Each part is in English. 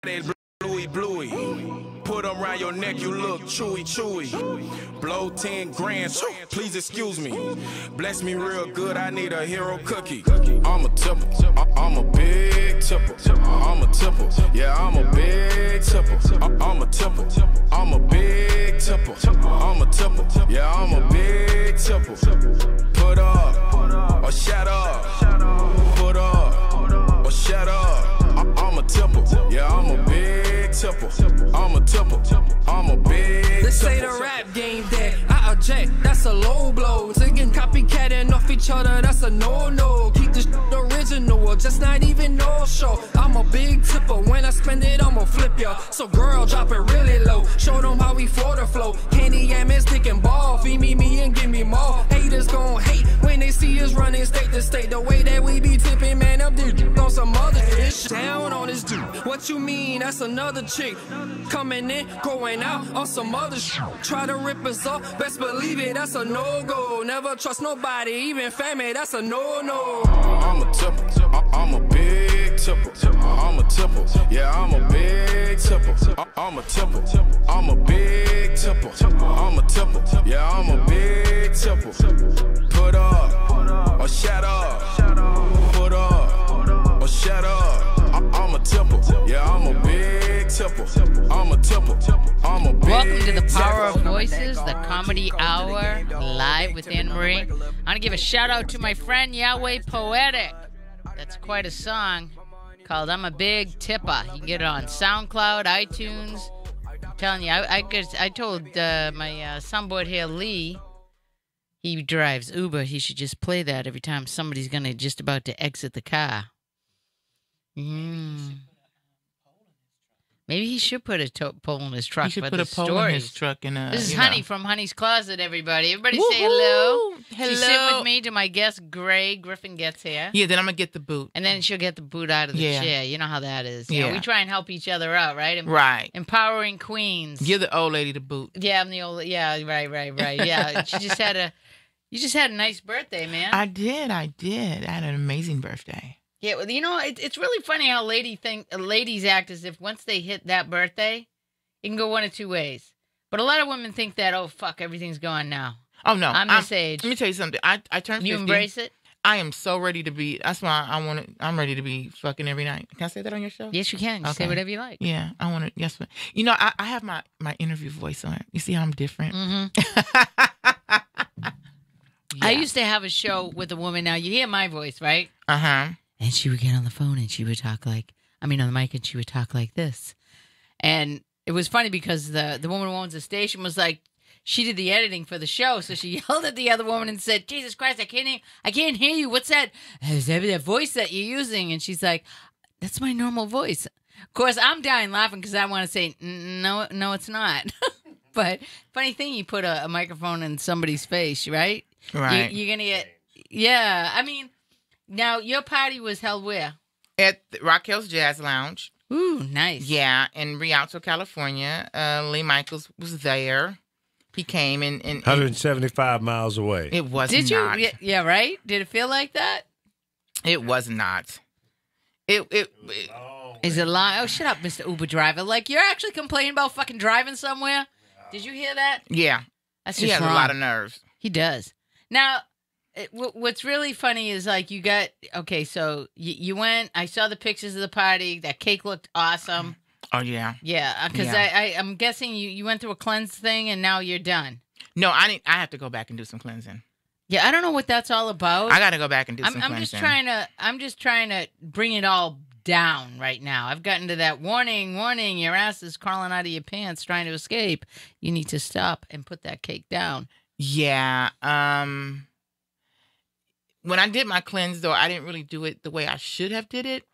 Bluey, bluey. Put them around your neck, you look chewy, chewy. Blow 10 grand, please excuse me. Bless me real good, I need a hero cookie. I'm a tipper, I'm a big tipper. I'm a tipper, yeah, I'm a big tipper. I'm a tipper, I'm a big tipper. I'm a tipper, yeah, I'm a big tipper. Put up, or shut up. Put up, or shut up. I'm a tipper, yeah, I'm a big tipper. I'm a tipper, I'm a big They say the rap game dead, I object, that's a low blow. Taking copycatting off each other, that's a no-no. Keep the shit original, or just not even no show. I'm a big tipper, when I spend it, I'ma flip ya. So girl, drop it really low, show them how we for the flow. Candy yam and stick and ball, feed me and give me more. Haters gon' hate when they see us running state to state. The way that we be tipping, man, up this on some other shit. Down on this dude, what you mean, that's another chick. Coming in, going out on some other shit. Try to rip us off, best believe it, that's a no-go. Never trust nobody, even family, that's a no-no. I'm a tipper, I'm a big tipper. I'm a tipper, yeah, I'm a big tipper. I'm a tipper, I'm a big tipper. I'm a tipper, yeah, I'm a big tipper. Put up, or shut up. Put up, or shut up. I'm a tipper, yeah, I'm a big tipper. I'm a tipper, I'm a big. Welcome to the Power of Voices, the comedy hour, live with Anne Marie. I want to give a shout out to my friend Yahweh Poetic. That's quite a song called I'm a Big Tipper. You can get it on SoundCloud, iTunes. I'm telling you, I told my sonboy here, Lee, he drives Uber. He should just play that every time somebody's just about to exit the car. Maybe he should put a pole in his truck. He should put a pole in his truck. This is Honey from Honey's Closet, everybody. Everybody say hello. Hello. She's sitting with me till my guest, Gray Griffin, gets here. Yeah, then I'm going to get the boot. And then she'll get the boot out of the chair. You know how that is. You know, we try and help each other out, right? Right. Empowering queens. Give the old lady the boot. Yeah, I'm the old. Yeah, right. Yeah, you just had a nice birthday, man. I did. I had an amazing birthday. Yeah, well, you know, it's really funny how ladies act as if once they hit that birthday, it can go one of two ways. But a lot of women think that, oh, fuck, everything's gone now. Oh, no. I'm this age. Let me tell you something. I turned 50. You embrace it? I am so ready to be. That's why I'm ready to be fucking every night. Can I say that on your show? Yes, you can. You say whatever you like. Yeah, I want to. Yes, you know, I have my interview voice on. You see how I'm different? Mm-hmm. I used to have a show with a woman. Now, you hear my voice, right? Uh-huh. And she would get on the phone and she would talk on the mic and she would talk like this. And it was funny because the woman who owns the station was like, she did the editing for the show. So she yelled at the other woman and said, Jesus Christ, I can't hear you. What's that? Is that voice that you're using? And she's like, that's my normal voice. Of course, I'm dying laughing because I want to say, no, it's not. But funny thing, you put a microphone in somebody's face, right? Right. You're going to get, yeah, I mean, now, your party was held where? At Rock Hills Jazz Lounge. Ooh, nice. Yeah, in Rialto, California. Lee Michaels was there. He came and 175 miles away. It was Did not. you? Yeah, right? Did it feel like that? It was not. Is it lying? Oh, shut up, Mr. Uber driver. Like, you're actually complaining about fucking driving somewhere? Did you hear that? Yeah. That's he just has wrong. a lot of nerves. He does. Now, what's really funny is like you got, okay, so you went, I saw the pictures of the party. That cake looked awesome. Oh, yeah. Yeah, because I'm guessing you went through a cleanse thing and now you're done. No, I have to go back and do some cleansing. Yeah, I don't know what that's all about. I got to go back and do some cleansing. I'm just trying to bring it all down right now. I've gotten to that warning, your ass is crawling out of your pants trying to escape. You need to stop and put that cake down. Yeah. When I did my cleanse, though, I didn't really do it the way I should have did it.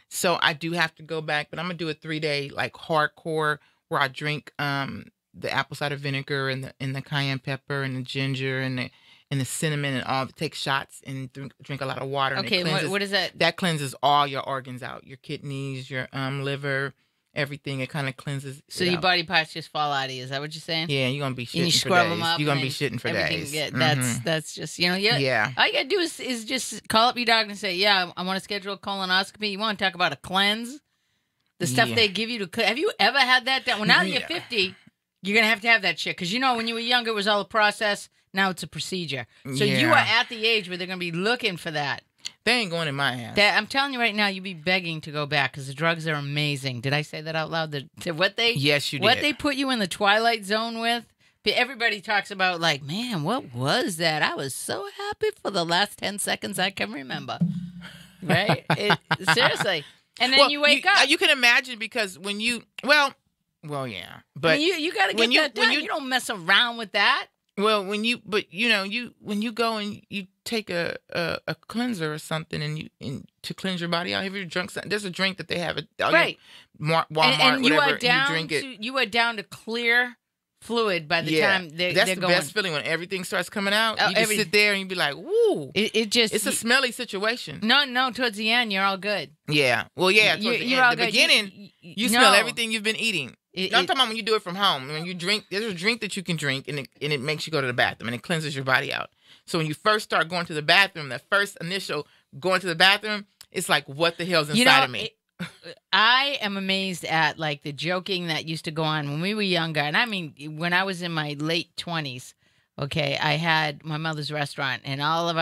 So I do have to go back, but I'm going to do a 3-day, like, hardcore where I drink the apple cider vinegar and the cayenne pepper and the ginger and the cinnamon and all. Take shots and drink a lot of water. Okay, and what is that? That cleanses all your organs out, your kidneys, your liver, everything. It kind of cleanses. So your body parts just fall out of you. Is that what you're saying? Yeah, you're gonna be shitting and you for scrub days. them up. You're gonna be shitting for days. Yeah, Mm-hmm. that's just all you gotta do is just call up your doctor and say, yeah, I want to schedule a colonoscopy. You want to talk about a cleanse? The stuff Yeah. they give you to. Have you ever had that done? Well, now that you're Yeah. 50, you're gonna have to have that shit because when you were younger, it was all a process. Now it's a procedure. So you Yeah. are at the age where they're gonna be looking for that. They ain't going in my ass. That I'm telling you right now, you'd be begging to go back because the drugs are amazing. Did I say that out loud? What they Yes, you what did. they put you in the twilight zone with. Everybody talks about like, man, what was that? I was so happy for the last 10 seconds I can remember. Right? Seriously. And then Well, you wake up. You can imagine because when you well, yeah, but I mean, you got to when get you- that when done. you- You don't mess around with that. well when you when you go and you take a cleanser or something and to cleanse your body out. Have you drunk something? There's a drink that they have at Right. Walmart, And you whatever. are down and you drink it. you are down to clear fluid by the time that's they're the going. best feeling when everything starts coming out. Oh, You just sit there and you be like, "Woo!" It just It's a smelly situation. no. Towards the end, you're all good. Yeah. Well, yeah. Towards the You're end. all The good. beginning, you no. smell everything you've been eating. It- No, I'm it- talking about when you do it from home. When you drink, there's a drink that you can drink, and it makes you go to the bathroom, and it cleanses your body out. So when you first start going to the bathroom, that first initial going to the bathroom, it's like, what the hell's inside of me? I am amazed at like the joking that used to go on when we were younger, and I mean when I was in my late 20s. Okay, I had my mother's restaurant, and all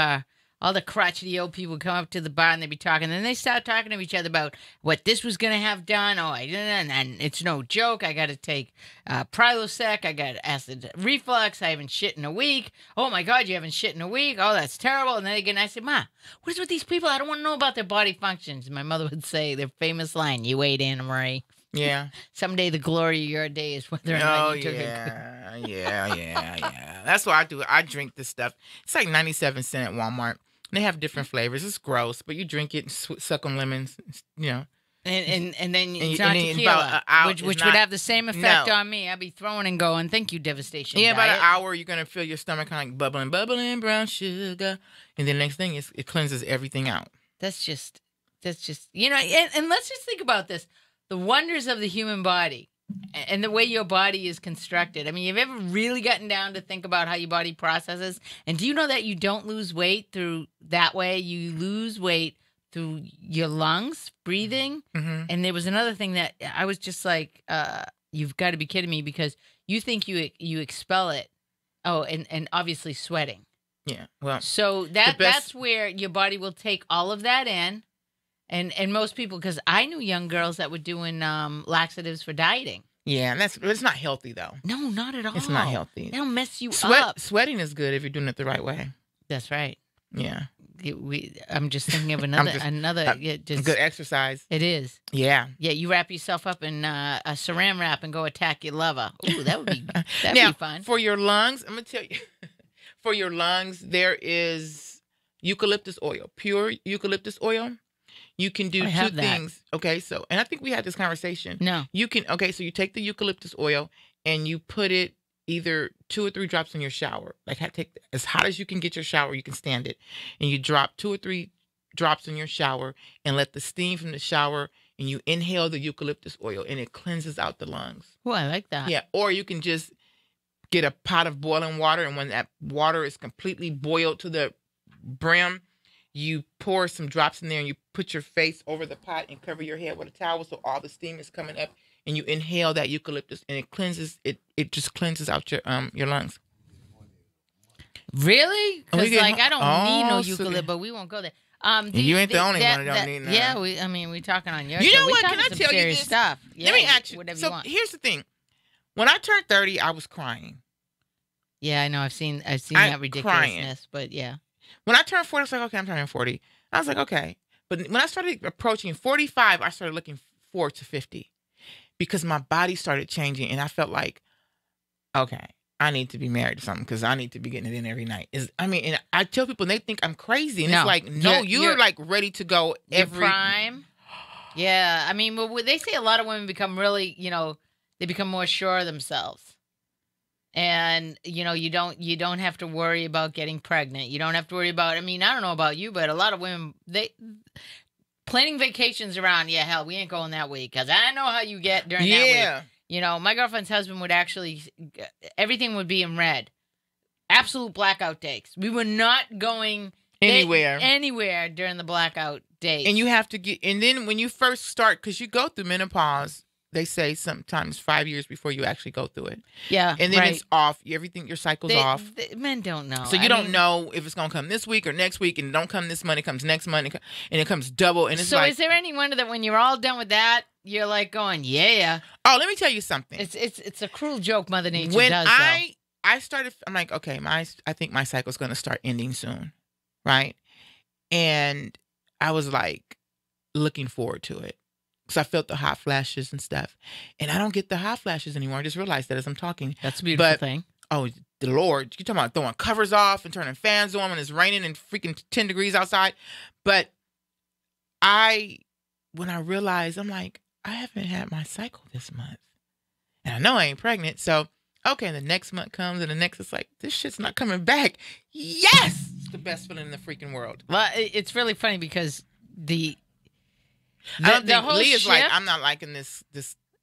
the crotchety old people would come up to the bar and they'd be talking. And then they start talking to each other about what this was going to have done. Oh, I didn't. And it's no joke. I got to take Prilosec. I got acid reflux. I haven't shit in a week. Oh, my God, you haven't shit in a week. Oh, that's terrible. And then again, I said, Ma, what is with these people? I don't want to know about their body functions. And my mother would say their famous line, you ate, Anna Marie. Yeah. Someday the glory of your day is whether or not Oh, you took a yeah. That's what I do. I drink this stuff. It's like 97 cents at Walmart. They have different flavors. It's gross, but you drink it and suck on lemons, And then it's and not then tequila, about an hour, which it's would not- have the same effect No. on me. I'd be throwing and going, thank you, Devastation yeah, about Diet. an hour, you're gonna feel your stomach kind of like bubbling, brown sugar, and then next thing is it cleanses everything out. That's just, and let's just think about this. The wonders of the human body and the way your body is constructed. I mean, you've ever really gotten down to think about how your body processes? And do you know that you don't lose weight through that way? You lose weight through your lungs, breathing. Mm-hmm. And there was another thing that I was just like, you've got to be kidding me because you think you expel it. Oh, and obviously sweating. Yeah, well, So that's where your body will take all of that in. And most people, because I knew young girls that were doing laxatives for dieting. yeah, and it's not healthy though. No, not at all. It's not healthy. They'll mess you up. Sweating is good if you're doing it the right way. That's right. Yeah, I'm just thinking of another. good exercise. It is. Yeah. Yeah, you wrap yourself up in a saran wrap and go attack your lover. Ooh, that would be Now, be fun. for your lungs, I'm gonna tell you. For your lungs, there is eucalyptus oil, pure eucalyptus oil. You can do I two have that. things. Okay, so and I think we had this conversation. No. You can so you take the eucalyptus oil and you put it either 2 or 3 drops in your shower. Like take as hot as you can get your shower, you can stand it. And you drop 2 or 3 drops in your shower and let the steam from the shower and you inhale the eucalyptus oil and it cleanses out the lungs. Oh, I like that. Yeah, or you can just get a pot of boiling water, and when that water is completely boiled to the brim, you pour some drops in there and you put your face over the pot and cover your head with a towel so all the steam is coming up, and you inhale that eucalyptus and it cleanses it. It just cleanses out your lungs. Really? Oh, we Because get- I don't need no oh, so- eucalypt, but we won't go there. You ain't the only one that don't need none. Yeah, we talking on your You show. know We what? talking Can I some tell you serious this? stuff. Let me Yeah, ask you. whatever So you want. here's the thing: when I turned 30, I was crying. Yeah, I know. I've seen I'm that ridiculousness, but yeah. When I turned 40, I was like, okay, I'm turning 40. I was like, okay. But when I started approaching 45, I started looking forward to 50 because my body started changing and I felt like, okay, I need to be married to something because I need to be getting it in every night. And I tell people and they think I'm crazy. And No. it's like, no, You're- you're like ready to go Your every prime. Yeah, I mean, well, they say a lot of women become really, they become more sure of themselves. And you don't have to worry about getting pregnant. You don't have to worry about. I mean, I don't know about you, but a lot of women planning vacations around. Yeah, hell, we ain't going that week because I know how you get during that week. My girlfriend's husband would actually everything would be in red, absolute blackout days. We were not going Anywhere during the blackout days. And you have to get, and then when you first start, because you go through menopause, they say sometimes 5 years before you actually go through it. Yeah. And then right. it's off. Everything, your cycle's off. Men don't know. So you don't know if it's going to come this week or next week, and it don't come this month, it comes next month, and it comes double. And it's so like, is there any wonder that when you're all done with that, you're like going, yeah. Oh, let me tell you something. It's a cruel joke Mother Nature when does, I started, I'm like, okay, I think my cycle's going to start ending soon, right? And I was like looking forward to it because I felt the hot flashes and stuff. And I don't get the hot flashes anymore. I just realized that as I'm talking. That's a beautiful thing. Oh, the Lord. You're talking about throwing covers off and turning fans on when it's raining and freaking 10 degrees outside. But when I realized, I'm like, I haven't had my cycle this month. And I know I ain't pregnant. So, okay, and the next month comes and the next, it's like, this shit's not coming back. Yes! It's the best feeling in the freaking world. Well, it's really funny because I don't think Lee is like, I'm not liking this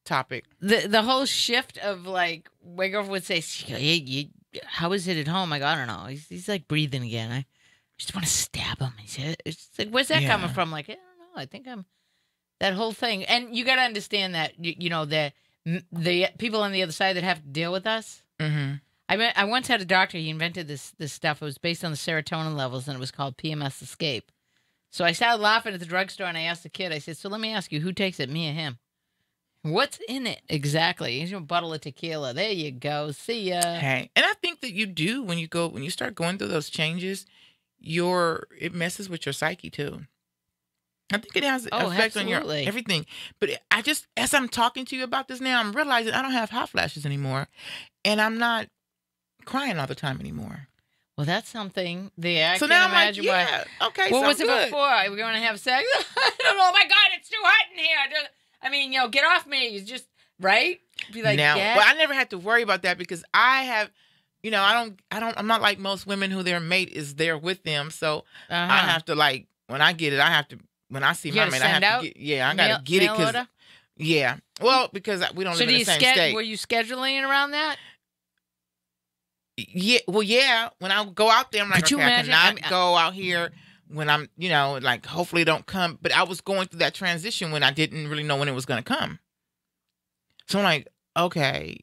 topic. The whole shift of like, my girlfriend would say, how is it at home? I go, I don't know. He's like breathing again. I just want to stab him. It's like, where's that coming from? Like, I don't know. I think that whole thing. And you got to understand that, the people on the other side that have to deal with us. Mm-hmm. I once had a doctor. He invented this stuff. It was based on the serotonin levels, and it was called PMS Escape. So I started laughing at the drugstore, and I asked the kid. I said, "So let me ask you, who takes it, me or him? What's in it exactly? Here's a bottle of tequila. There you go. See ya." Hey, and I think that you do when you start going through those changes, it messes with your psyche too. I think it has an effect on your everything. But as I'm talking to you about this now, I'm realizing I don't have hot flashes anymore. And I'm not crying all the time anymore. Well, that's something. I so can't now imagine I'm like, okay, what so was it good. before? We're going to have sex? I don't know. Oh, my God, it's too hot in here. I mean, get off me. You just, right? Be like, now, yeah. Well, I never had to worry about that because I have, I'm not like most women who their mate is there with them. So I have to when I get it, when I see my mate, I have to get, I got to get it because, because we don't live in the same state. Were you scheduling around that? Yeah, well, yeah. When I go out there, I'm like, okay, I cannot go out here when I'm, hopefully it don't come. But I was going through that transition when I didn't really know when it was going to come. So I'm like, okay,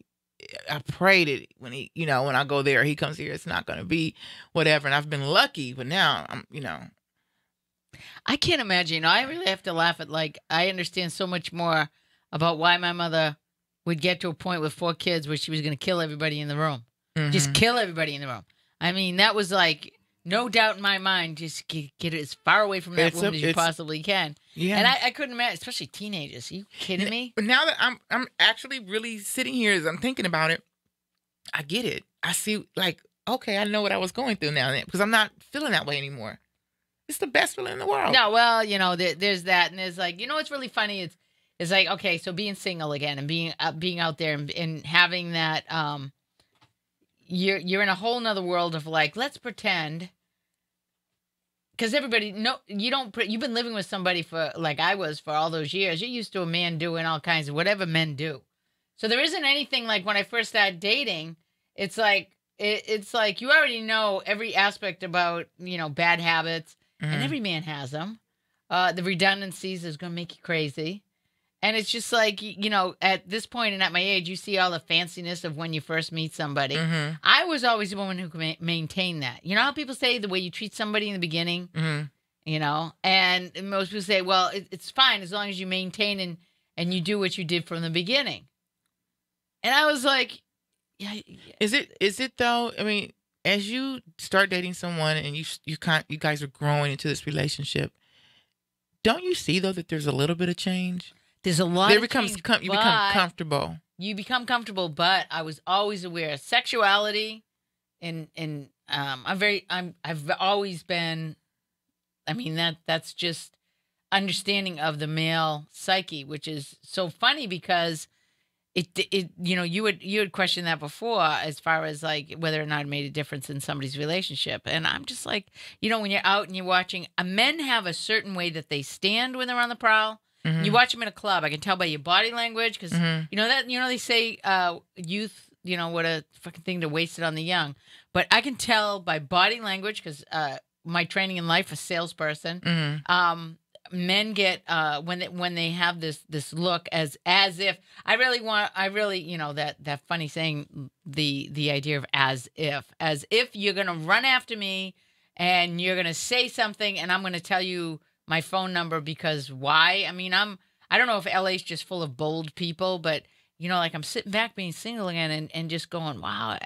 I prayed it when when I go there, he comes here, it's not going to be whatever. And I've been lucky, but now I'm, I can't imagine. I really have to laugh at, I understand so much more about why my mother would get to a point with 4 kids where she was going to kill everybody in the room. Mm-hmm. Just kill everybody in the room. I mean, that was no doubt in my mind, just get as far away from that woman as you possibly can. Yeah. And I couldn't imagine, especially teenagers. Are you kidding me? But now that I'm actually really sitting here as I'm thinking about it, I get it. I see, okay, I know what I was going through now because I'm not feeling that way anymore. It's the best feeling in the world. No, well, there's that, and there's what's really funny is okay, so being single again and being out there and having that, you're in a whole nother world of let's pretend, because everybody you've been living with somebody for I was for all those years. You're used to a man doing all kinds of whatever men do, so there isn't anything when I first started dating. It's it's you already know every aspect about bad habits. Mm-hmm. And every man has them. The redundancies is going to make you crazy. And it's just at this point and at my age, you see all the fanciness of when you first meet somebody. Mm-hmm. I was always the woman who could maintain that. You know how people say the way you treat somebody in the beginning? Mm-hmm. And most people say, well, it's fine as long as you maintain and you do what you did from the beginning. And I was like, yeah. Is it though? I mean, as you start dating someone and you guys are growing into this relationship, don't you see though that there's a little bit of change? There's a lot. You become comfortable. You become comfortable, but I was always aware of sexuality, and I've always been. I mean that's just understanding of the male psyche, which is so funny because. You had questioned that before as far as whether or not it made a difference in somebody's relationship. And I'm just when you're out and you're watching, men have a certain way that they stand when they're on the prowl. Mm-hmm. You watch them in a club. I can tell by your body language because, mm-hmm. They say youth, what a fucking thing to waste it on the young. But I can tell by body language because my training in life, a salesperson. Mm-hmm. Men get when they have this look as if I really you know that funny saying, the idea of as if you're gonna run after me and you're gonna say something and I'm gonna tell you my phone number because why? I mean, I don't know if LA's just full of bold people, but you know, like I'm sitting back being single again and just going, wow,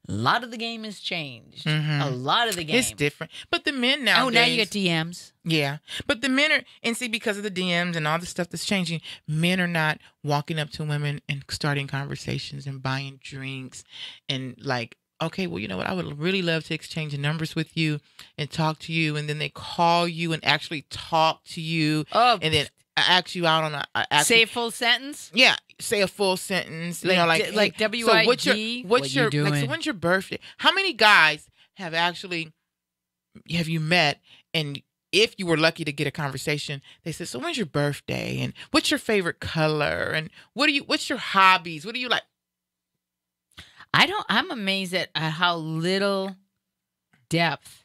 a lot of the game has changed. A lot of the game. It's different. But the men nowadays. Oh, now you get DMs. Yeah. But the men are, and see, because of the DMs and all the stuff that's changing, men are not walking up to women and starting conversations and buying drinks and like, okay, well, you know what? I would really love to exchange numbers with you and talk to you. And then they call you and actually talk to you. Oh, and then ask you out on say a full sentence. Yeah, say a full sentence. You know, like WID. So what's your doing? Like, so when's your birthday? How many guys have you met? And if you were lucky to get a conversation, they said, "So when's your birthday? And what's your favorite color? And what's your hobbies? What do you like?" I'm amazed at how little depth.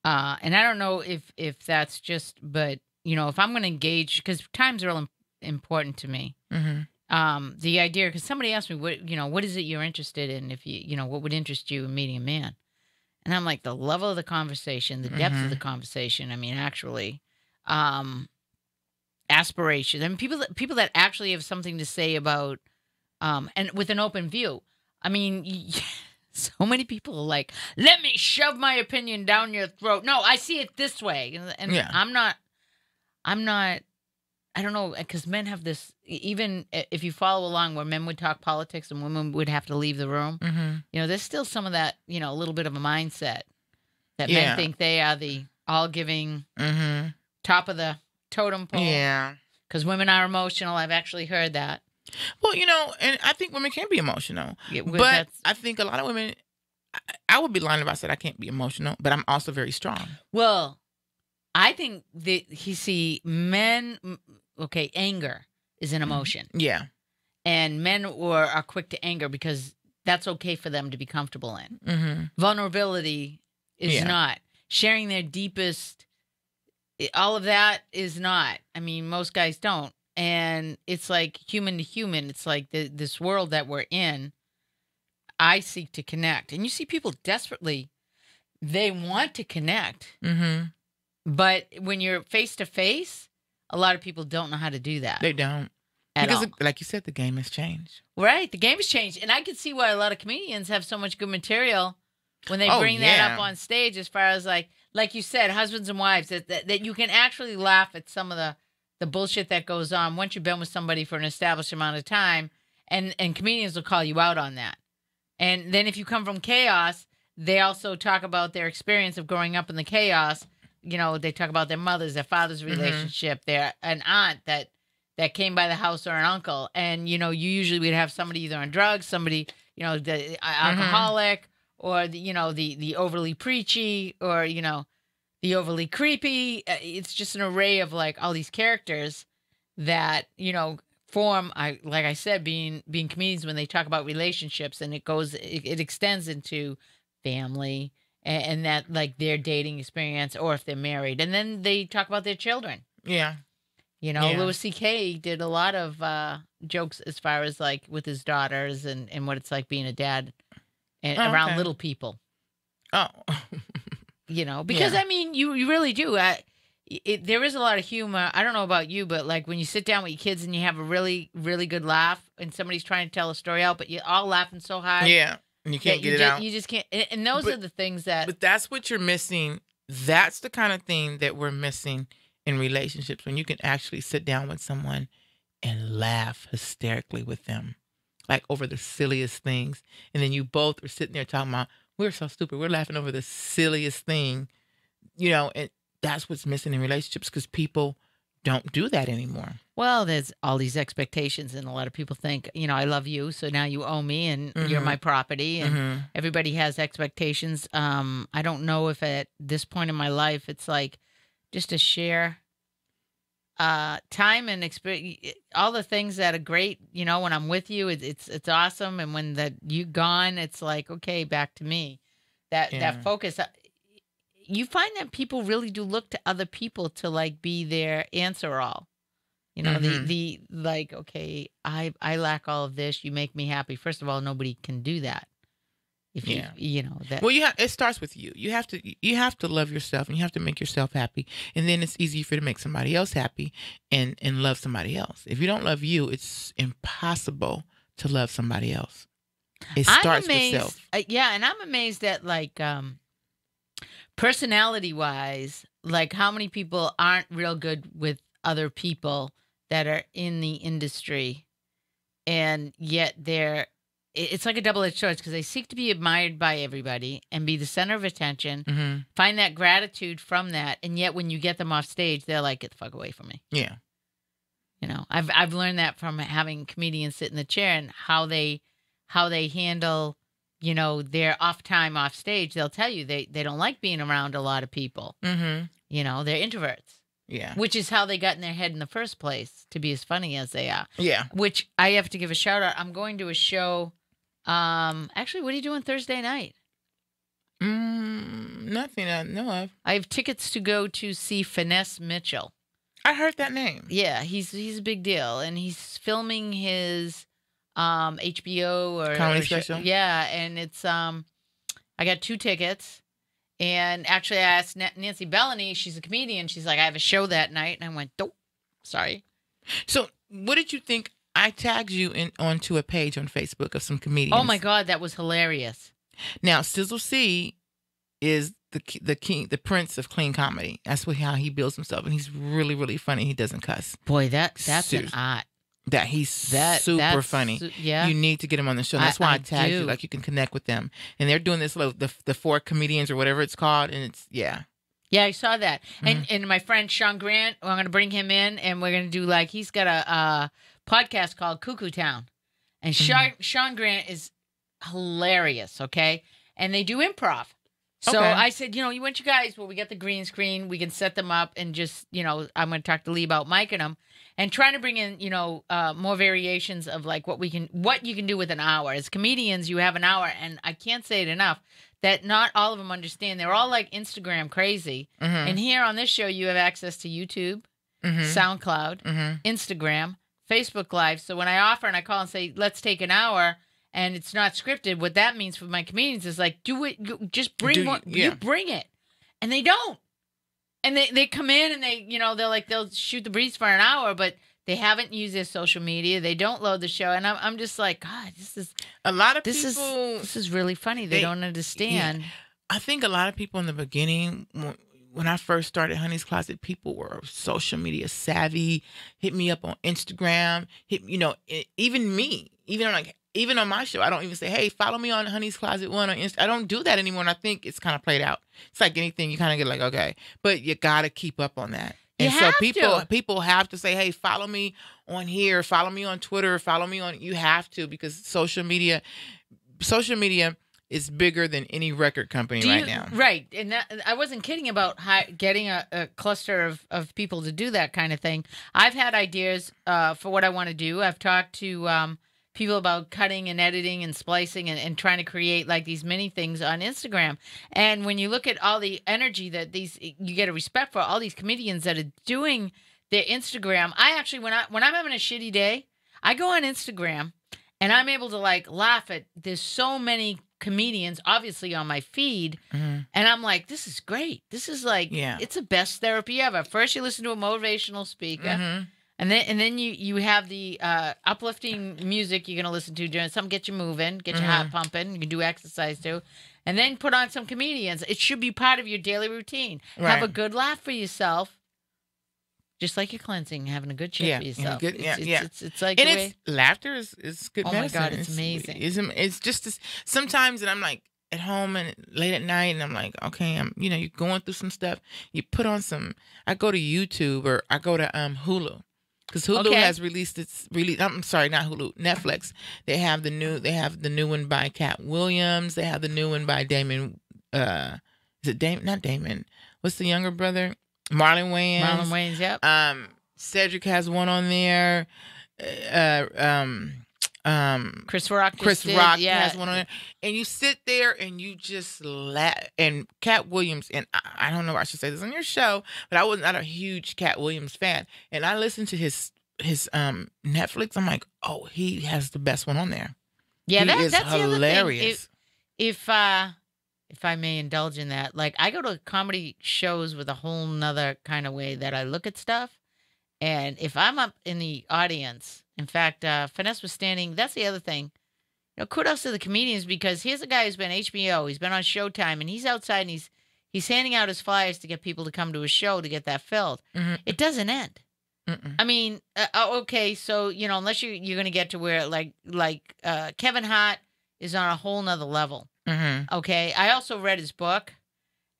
And I don't know if that's just, but. You know, if I'm going to engage, because time's real important to me. The idea, because somebody asked me, what is it you're interested in? If what would interest you in meeting a man? And I'm like, the level of the conversation, the depth of the conversation. I mean, actually, aspirations. I mean, people that actually have something to say about, and with an open view. I mean, so many people are like, let me shove my opinion down your throat. No, I see it this way, and yeah. I'm not, I don't know, because men have this, even if you follow along where men would talk politics and women would have to leave the room, you know, there's still some of that, you know, a little bit of a mindset that men think they are the all-giving top of the totem pole. Yeah. Because women are emotional. I've actually heard that. Well, you know, and I think women can be emotional. Yeah, but I think a lot of women, I would be lying if I said I can't be emotional, but I'm also very strong. Well, I think that men, okay, anger is an emotion. Yeah. And men are quick to anger because that's okay for them to be comfortable in. Vulnerability is not. Sharing their deepest, all of that is not. I mean, most guys don't. And it's like human to human. It's like this world that we're in, I seek to connect. And you see people desperately, they want to connect. But when you're face to face, a lot of people don't know how to do that. They don't. Because, like you said, the game has changed. Right. The game has changed. And I can see why a lot of comedians have so much good material when they bring that up on stage, as far as like you said, husbands and wives, that you can actually laugh at some of the bullshit that goes on once you've been with somebody for an established amount of time. And comedians will call you out on that. And then if you come from chaos, they also talk about their experience of growing up in the chaos. You know, they talk about their mother's, their father's relationship, an aunt that came by the house, or an uncle. And, you know, you usually would have somebody either on drugs, somebody, you know, the alcoholic, or, the overly preachy, or, you know, the overly creepy. It's just an array of like all these characters that, you know, form, like I said, being comedians, when they talk about relationships, and it extends into family, and that, like, their dating experience, or if they're married. And then they talk about their children. Yeah. You know, Louis C.K. did a lot of jokes as far as, like, with his daughters and what it's like being a dad around little people. Oh. You know, because, I mean, you really do. There is a lot of humor. I don't know about you, but, like, when you sit down with your kids and you have a really, really good laugh, and somebody's trying to tell a story out, but you're all laughing so hard. Yeah. And you can't get it out. You just can't. And those are the things that. But that's what you're missing. That's the kind of thing that we're missing in relationships, when you can actually sit down with someone and laugh hysterically with them, like over the silliest things. And then you both are sitting there talking about, we're so stupid. We're laughing over the silliest thing, you know, and that's what's missing in relationships, because people don't do that anymore. Well, there's all these expectations, and a lot of people think, you know, I love you, so now you owe me, and you're my property, and everybody has expectations. I don't know if at this point in my life it's like just to share time and experience, all the things that are great. You know, when I'm with you, it's awesome, and when you gone, it's like, okay, back to me. That focus. you find that people really do look to other people to like be their answer all. You know, the like, okay, I lack all of this. You make me happy. First of all, nobody can do that. If you know that. Well, it starts with you. You have to love yourself, and you have to make yourself happy, and then it's easy for you to make somebody else happy and love somebody else. If you don't love you, it's impossible to love somebody else. It starts with self. Yeah, and I'm amazed at like personality wise, like how many people aren't real good with other people that are in the industry, and yet it's like a double-edged sword because they seek to be admired by everybody and be the center of attention, find that gratitude from that, and yet when you get them off stage, they're like, get the fuck away from me. Yeah. You know, I've learned that from having comedians sit in the chair and how they handle, you know, their off time off stage. They'll tell you they don't like being around a lot of people. Mm-hmm. You know, they're introverts. Yeah. Which is how they got in their head in the first place, to be as funny as they are. Yeah. Which I have to give a shout out. I'm going to a show. Actually, what are you doing Thursday night? Nothing I know of. I have tickets to go to see Finesse Mitchell. I heard that name. Yeah, he's a big deal, and he's filming his HBO or comedy special. Yeah, and it's I got 2 tickets. And actually, I asked Nancy Bellany, she's a comedian. She's like, I have a show that night. And I went, nope, sorry. So what did you think? I tagged you onto a page on Facebook of some comedians. Oh, my God, that was hilarious. Now, Sizzle C is the king, the prince of clean comedy. That's how he builds himself. And he's really, really funny. He doesn't cuss. Boy, that's an art. That he's super funny. Yeah. You need to get him on the show. That's why I tagged you. Like, you can connect with them. And they're doing this, the 4 comedians or whatever it's called. And it's, yeah. Yeah, I saw that. And my friend Sean Grant, I'm going to bring him in. And we're going to do like, he's got a podcast called Cuckoo Town. And Sean Grant is hilarious, okay? And they do improv. So I said, you want you guys, well, we got the green screen. We can set them up and just, I'm going to talk to Lee about miking them. And trying to bring in, more variations of like what you can do with an hour. As comedians, you have an hour, and I can't say it enough that not all of them understand. They're all like Instagram crazy. And here on this show, you have access to YouTube, SoundCloud, Instagram, Facebook Live. So when I offer and I call and say, let's take an hour, and it's not scripted, what that means for my comedians is like, do it, just bring one. You bring it. And they don't. And they come in and they'll shoot the breeze for an hour, but they haven't used their social media. They don't load the show, and I'm just like, God, this is a lot of people. This is really funny. They don't understand. Yeah. I think a lot of people in the beginning, when I first started Honey's Closet, people were social media savvy. Hit me up on Instagram. Even me, even on my show, I don't even say, hey, follow me on Honey's Closet 1 on Insta. I don't do that anymore, and I think it's kind of played out. It's like anything, you kind of get like, okay. But you got to keep up on that. And so people have to say, hey, follow me on here, follow me on Twitter, follow me on, you have to, because social media is bigger than any record company right now. Right. And I wasn't kidding about getting a cluster of people to do that kind of thing. I've had ideas for what I want to do. I've talked to people about cutting and editing and splicing and trying to create like these mini things on Instagram. And when you look at all the energy that you get a respect for all these comedians that are doing their Instagram. I actually, when I'm having a shitty day, I go on Instagram and I'm able to like laugh at, there's so many comedians obviously on my feed. And I'm like, this is great. This is like, it's the best therapy ever. First you listen to a motivational speaker. And then you have the uplifting music you're going to listen to during something, get you moving, get your heart pumping. You can do exercise too. And then put on some comedians. It should be part of your daily routine. Right. Have a good laugh for yourself. Just like you're cleansing, having a good shit for yourself. It's like, and laughter is good medicine. Oh my God, it's amazing. It's just this, sometimes, and I'm like at home and late at night, and I'm like, okay, you're going through some stuff. You put on I go to YouTube or I go to Hulu. Because Hulu has released I'm sorry, not Hulu, Netflix. They have the new one by Cat Williams. They have the new one by Damon. Is it Damon? Not Damon. What's the younger brother? Marlon Wayans. Marlon Wayans, yep. Cedric has one on there. Chris Rock. Chris did, Rock yeah. has one on there, and you sit there and you just laugh. And Cat Williams, and I don't know if I should say this on your show, but I was not a huge Cat Williams fan, and I listened to his Netflix. I'm like, oh, he has the best one on there. Yeah, He is that's the other thing. hilarious. If I may indulge in that, like I go to comedy shows with a whole nother kind of way that I look at stuff. And if I'm up in the audience, in fact, Finesse was standing. That's the other thing. Kudos to the comedians, because here's a guy who's been HBO. He's been on Showtime, and he's outside and he's handing out his flyers to get people to come to his show to get that filled. Mm-hmm. It doesn't end. Mm-mm. I mean, okay, so unless you're going to get to where like Kevin Hart is on a whole nother level. Mm-hmm. Okay, I also read his book,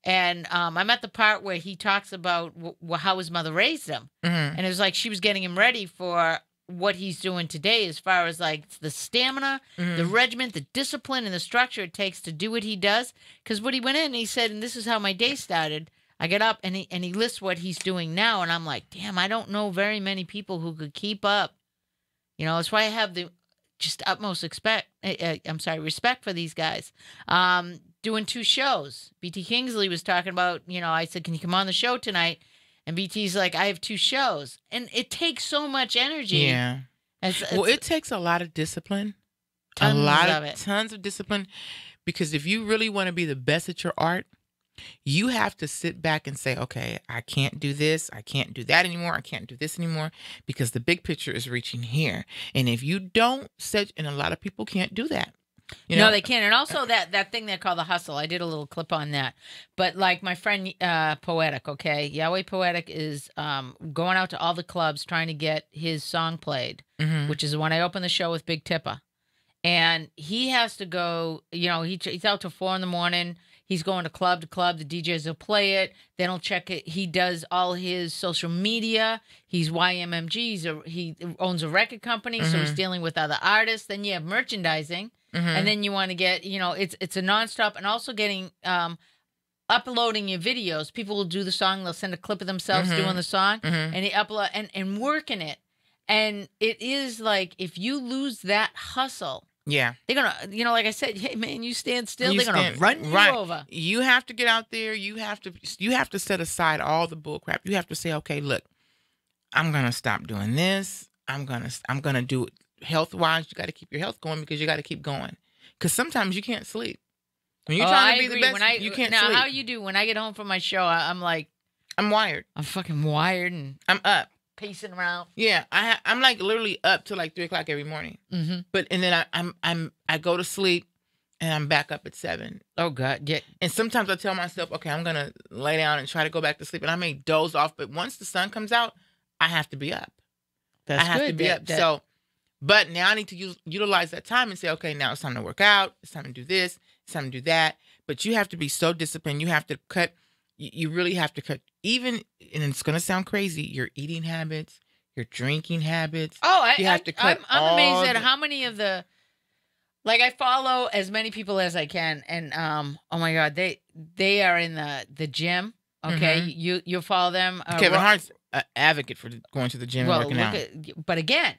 and I'm at the part where he talks about how his mother raised him, Mm-hmm. and it was like she was getting him ready for what he's doing today, as far as like the stamina, Mm-hmm. the regiment, the discipline, and the structure it takes to do what he does. Because what he went in and he said, and this is how my day started. I get up and he lists what he's doing now, and I'm like, damn, I don't know very many people who could keep up. That's why I have the just utmost respect for these guys. Doing 2 shows. BT Kingsley was talking about, I said, can you come on the show tonight? And BT's like, I have 2 shows. And it takes so much energy. Yeah. Well, it takes a lot of discipline. Tons of discipline. Because if you really want to be the best at your art, you have to sit back and say, okay, I can't do this. I can't do that anymore. I can't do this anymore, because the big picture is reaching here. And if you don't and a lot of people can't do that. No, they can't. And also that thing they call the hustle. I did a little clip on that. But like my friend Poetic, okay? Yahweh Poetic is going out to all the clubs trying to get his song played, Mm-hmm. which is when I open the show with Big Tippa. And he has to go, he's out till 4 a.m. He's going to club. The DJs will play it. Then he'll check it. He does all his social media. He's YMMG. He owns a record company, so he's dealing with other artists. Then you have merchandising. Mm-hmm. And then you want to get, it's a nonstop, and also getting, uploading your videos. People will do the song. They'll send a clip of themselves doing the song, and they upload and working it. And it is like, if you lose that hustle, Yeah. they're going to, like I said, hey man, you stand still. They're going to run you over. You have to get out there. You have to set aside all the bull crap. You have to say, okay, look, I'm going to stop doing this. I'm going to do it. Health-wise, you got to keep your health going, because you got to keep going. Because sometimes you can't sleep. When you're trying to be the best, you can't sleep. Now, how you do when I get home from my show? I'm like, I'm wired. I'm fucking wired and I'm up. pacing around. Yeah, I'm like literally up till like 3:00 every morning. Mm-hmm. And then I go to sleep, and I'm back up at 7. Oh God, yeah. And sometimes I tell myself, okay, I'm gonna lay down and try to go back to sleep, and I may doze off. But once the sun comes out, I have to be up. That's I have good. to be up. So, but now I need to utilize that time and say, okay, now it's time to work out. It's time to do this. It's time to do that. But you have to be so disciplined. You have to cut. You really have to cut. Even, and it's gonna sound crazy, your eating habits, your drinking habits. Oh, you have to cut. I'm amazed at how many of the, like, I follow as many people as I can, and oh my God, they are in the gym. Okay, you follow them. Kevin Hart's an advocate for going to the gym and working out. But again,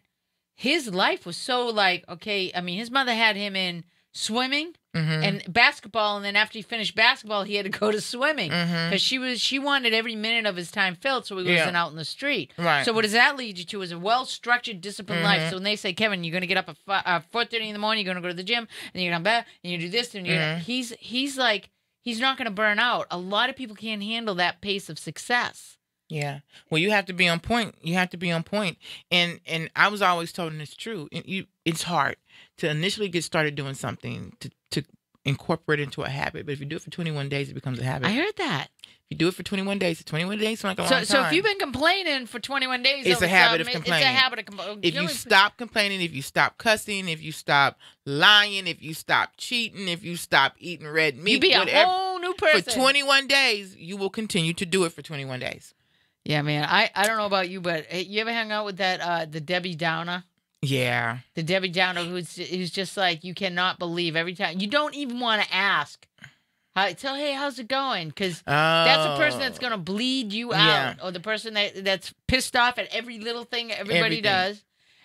his life was so like, okay, I mean, his mother had him in swimming and basketball, and then after he finished basketball, he had to go to swimming because she wanted every minute of his time filled, so he wasn't out in the street. Right. So what does that lead you to? Is a well-structured, disciplined life. So when they say, Kevin, you're going to get up at 4:30 in the morning, you're going to go to the gym, and you're going to come back, and you do this, and he's like, he's not going to burn out. A lot of people can't handle that pace of success. Yeah. Well, you have to be on point. You have to be on point. And I was always told, and it's true, it's hard to initially get started doing something, to incorporate it into a habit. But if you do it for 21 days, it becomes a habit. I heard that. If you do it for 21 days, 21 days sounds like a long time. So if you've been complaining for 21 days, it's a habit of complaining. It's a habit of complaining. If you stop complaining, if you stop cussing, if you stop lying, if you stop cheating, if you stop eating red meat, you be a whole new person. For 21 days, you will continue to do it for 21 days. Yeah, man. I don't know about you, but you ever hang out with that the Debbie Downer? Yeah. The Debbie Downer who's just like, you cannot believe every time. You don't even want to ask. Hey, how's it going? Because that's the person that's going to bleed you out. Or the person that's pissed off at every little thing everybody does.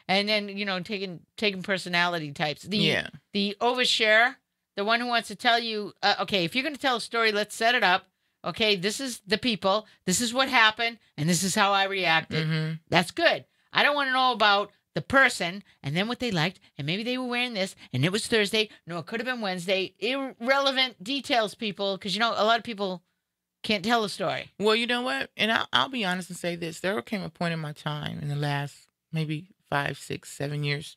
And then, you know, taking personality types. Yeah. The overshare, the one who wants to tell you, okay, if you're going to tell a story, let's set it up. Okay, this is the people. This is what happened, and this is how I reacted. Mm-hmm. That's good. I don't want to know about the person and then what they liked, and maybe they were wearing this, and it was Thursday. No, it could have been Wednesday. Irrelevant details, people, because, you know, a lot of people can't tell a story. Well, you know what? And I'll be honest and say this. There came a point in my time in the last maybe 5, 6, 7 years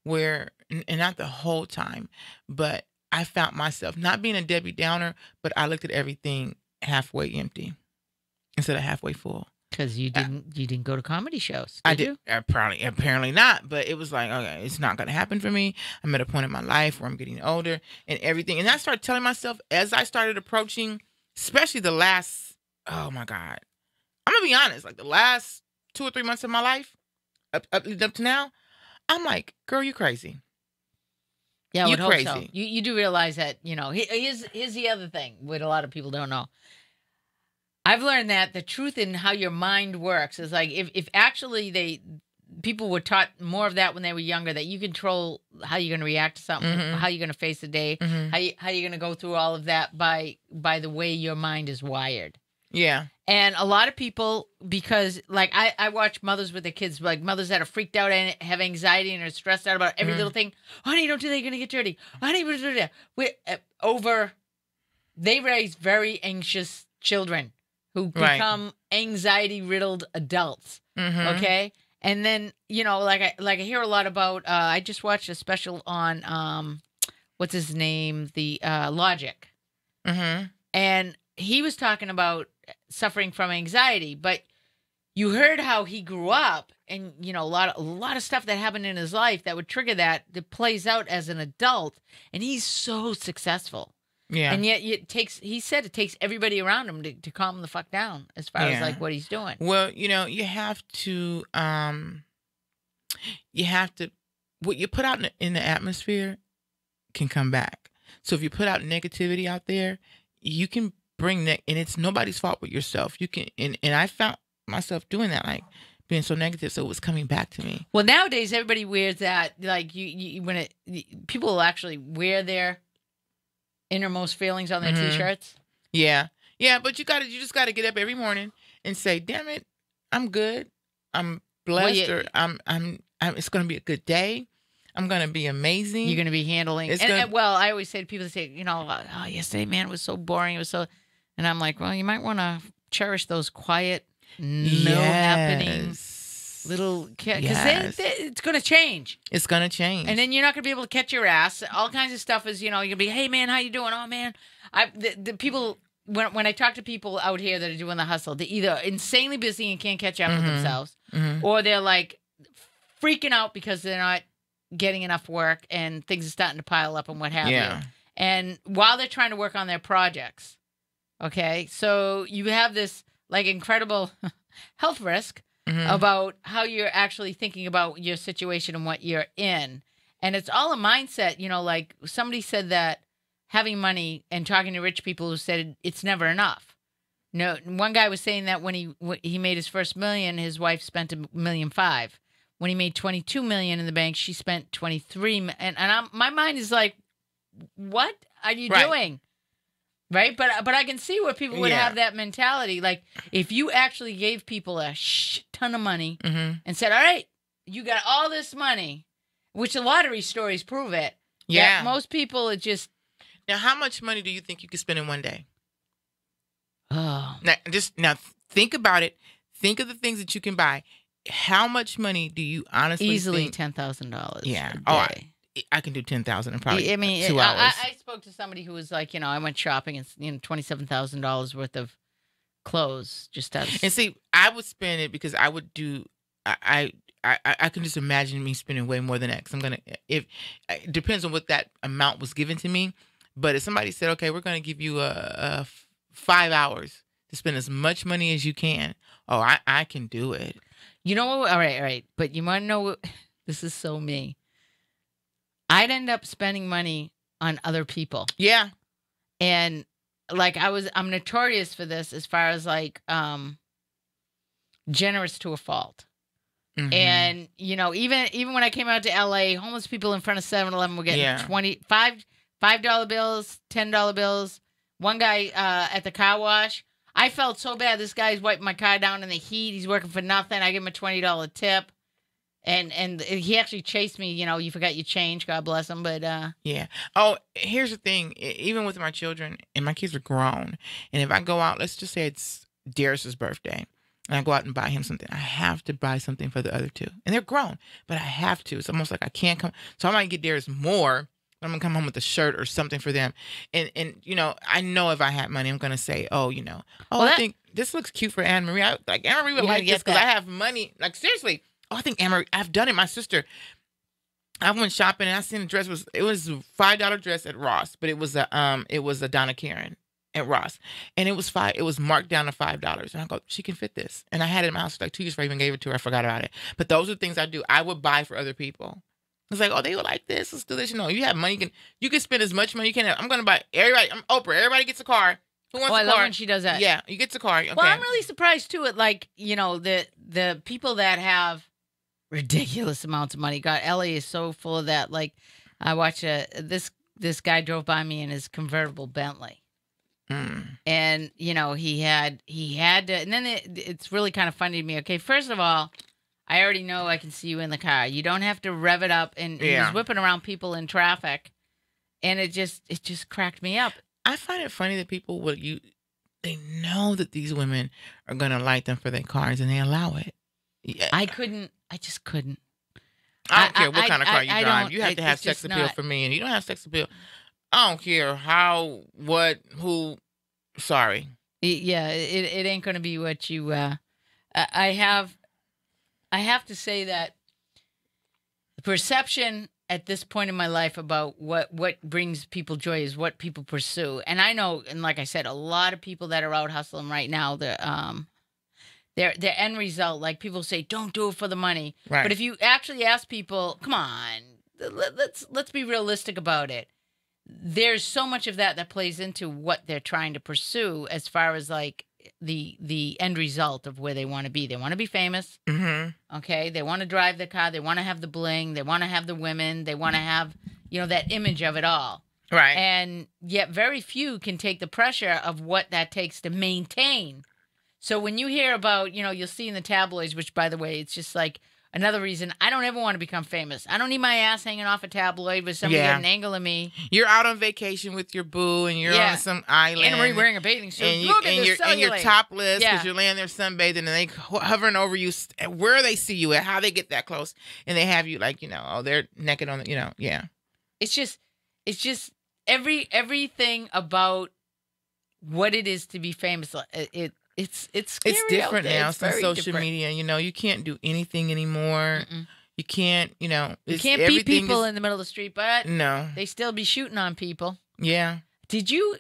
where, and not the whole time, but I found myself not being a Debbie Downer, but I looked at everything halfway empty instead of halfway full. Because you didn't go to comedy shows. I did did. You? Apparently not. But it was like, okay, it's not going to happen for me. I'm at a point in my life where I'm getting older and everything. And I started telling myself as I started approaching, especially the last, oh my God, I'm going to be honest, like the last 2 or 3 months of my life, up to now, I'm like, girl, you crazy. Yeah, I You would hope so. crazy. You do realize that, you know, here's the other thing, what a lot of people don't know. I've learned that the truth in how your mind works is like if actually people were taught more of that when they were younger, that you control how you're going to react to something, Mhm. how you're going to face the day, Mhm. how you're going to go through all of that by the way your mind is wired. Yeah. And a lot of people, because like I watch mothers with their kids, like mothers that are freaked out and have anxiety and are stressed out about every Mhm. little thing. Honey, don't do that. You're going to get dirty. Honey, don't do that. They raise very anxious children who Right. become anxiety-riddled adults. Mhm. Okay? And then, you know, like I hear a lot about, I just watched a special on, what's his name? The Logic. Mhm. And he was talking about suffering from anxiety, but you heard how he grew up and, you know, a lot of stuff that happened in his life that would trigger that plays out as an adult. And he's so successful. Yeah. And yet he said it takes everybody around him to calm the fuck down as far as Yeah. like what he's doing. Well, you know, you have to, what you put out in the atmosphere can come back. So if you put out negativity out there, you can bring that, and it's nobody's fault but yourself. You can, and I found myself doing that, like being so negative, so it was coming back to me. Well, nowadays everybody wears that, like people will actually wear their innermost feelings on their Mhm. t-shirts. Yeah. Yeah, but you just gotta get up every morning and say, damn it, I'm good. I'm blessed, or I'm it's gonna be a good day. I'm gonna be amazing. You're going to be handling. It's And, gonna- and, well, I always say to people, they say, you know, oh, yesterday, man, it was so boring. It was so, and I'm like, well, you might want to cherish those quiet, no happening Yes. little, because Yes. it's going to change. It's gonna change. And then you're not going to be able to catch your ass. All kinds of stuff is, you know, you're going to be, hey, man, how you doing? Oh, man. The people, when I talk to people out here that are doing the hustle, they're either insanely busy and can't catch up with themselves, Mhm. or they're like freaking out because they're not getting enough work and things are starting to pile up and what have Yeah. you. And while they're trying to work on their projects, okay, so you have this like incredible health risk Mhm. about how you're actually thinking about your situation and what you're in. And it's all a mindset, you know, like somebody said that having money and talking to rich people who said it's never enough. No, one guy was saying that when he made his first $1 million, his wife spent $1.5 million. When he made $22 million in the bank, she spent $23 million. And my mind is like, what are you Right. doing? Right? But I can see where people would Yeah. have that mentality. Like, if you actually gave people a shit ton of money Mhm. and said, all right, you got all this money, which the lottery stories prove it. Yeah. that most people are just, Now, how much money do you think you could spend in one day? oh, Now think about it. Think of the things that you can buy. How much money do you honestly easily think? $10,000. Yeah. a Oh, day. I can do 10,000 in probably I mean, 2 hours. I spoke to somebody who was like, you know, I went shopping and, you know, $27,000 worth of clothes just out of And see, I would spend it because I would do. I can just imagine me spending way more than that. 'Cause I'm gonna. If it depends on what that amount was given to me, but if somebody said, okay, we're gonna give you 5 hours to spend as much money as you can, oh, I can do it. You know what? All right. But you want to know what? This is so me. I'd end up spending money on other people. Yeah. And like I'm notorious for this as far as like generous to a fault. Mhm. And, you know, even when I came out to LA, homeless people in front of 7-Eleven were getting Yeah. $5 bills, $10 bills. One guy at the car wash, I felt so bad. This guy's wiping my car down in the heat. He's working for nothing. I give him a $20 tip. And he actually chased me, you know, you forgot your change, God bless him. But Yeah. Oh, here's the thing. Even with my children, and my kids are grown, and if I go out, let's just say it's Darius's birthday, and I go out and buy him something, I have to buy something for the other two. And they're grown, but I have to. It's almost like I can't come. So I might get Darius more, but I'm going to come home with a shirt or something for them. And you know, I know if I had money, I'm going to say, oh, you know, Well, I think this looks cute for Anne Marie. Like, Anne Marie would You're like gonna this get because I that. have money. Like, seriously. Oh, I think Anne Marie, I've done it. My sister, I went shopping and I seen a dress it was a $5 dress at Ross, but it was a Donna Karan at Ross, and it was marked down to $5. And I go, she can fit this, and I had it in my house for like 2 years before I even gave it to her. I forgot about it. But those are things I do. I would buy for other people. It's like, oh, they would like this. Let's do this. You know, you have money, you can spend as much money you can. I'm gonna buy everybody. I'm Oprah. Everybody gets a car. Who wants I a love car? when she does that. Yeah, you get a car. Okay. Well, I'm really surprised too at, like, you know, the people that have ridiculous amounts of money. God, LA is so full of that. Like, I watched this guy drove by me in his convertible Bentley. And, you know, he had to, and then it's really kind of funny to me. Okay, first of all, I already know I can see you in the car. You don't have to rev it up. And he was whipping around people in traffic, and it just cracked me up. I find it funny that people they know that these women are gonna like them for their cars, and they allow it. Yeah. I just couldn't. I don't care what kind of car you I drive. don't- You have to have it's sex just appeal not. for me, and you don't have sex appeal. I don't care how, what, who. Sorry. Yeah, it ain't going to be what you. I have to say that the perception at this point in my life about what brings people joy is what people pursue, and I know, and like I said, a lot of people that are out hustling right now, their end result, like people say, don't do it for the money, Right. but if you actually ask people, come on, let's be realistic about it. There's so much of that plays into what they're trying to pursue as far as like the end result of where they want to be. They want to be famous. Mm-hmm. Okay. They want to drive the car. They want to have the bling. They want to have the women. They want to have, you know, that image of it all. Right. And yet very few can take the pressure of what that takes to maintain. So when you hear about, you know, you'll see in the tabloids, which by the way, it's just like another reason I don't ever want to become famous. I don't need my ass hanging off a tabloid with somebody Yeah. getting an angle of me. You're out on vacation with your boo, and you're Yeah. on some island. Anna Marie wearing a bathing suit. and Look at this you're cellulite. topless because Yeah. you're laying there sunbathing, and they hovering over you, where they see you at, how they get that close, and they have you like, you know, oh, they're naked on the, you know, yeah. It's just everything about what it is to be famous. It's scary. It's different out there. now It's since very social different. media. You know, you can't do anything anymore. Mm-mm. You can't, you know, You it's- can't beat everything people is- in the middle of the street, but No, they still be shooting on people. yeah, Did you?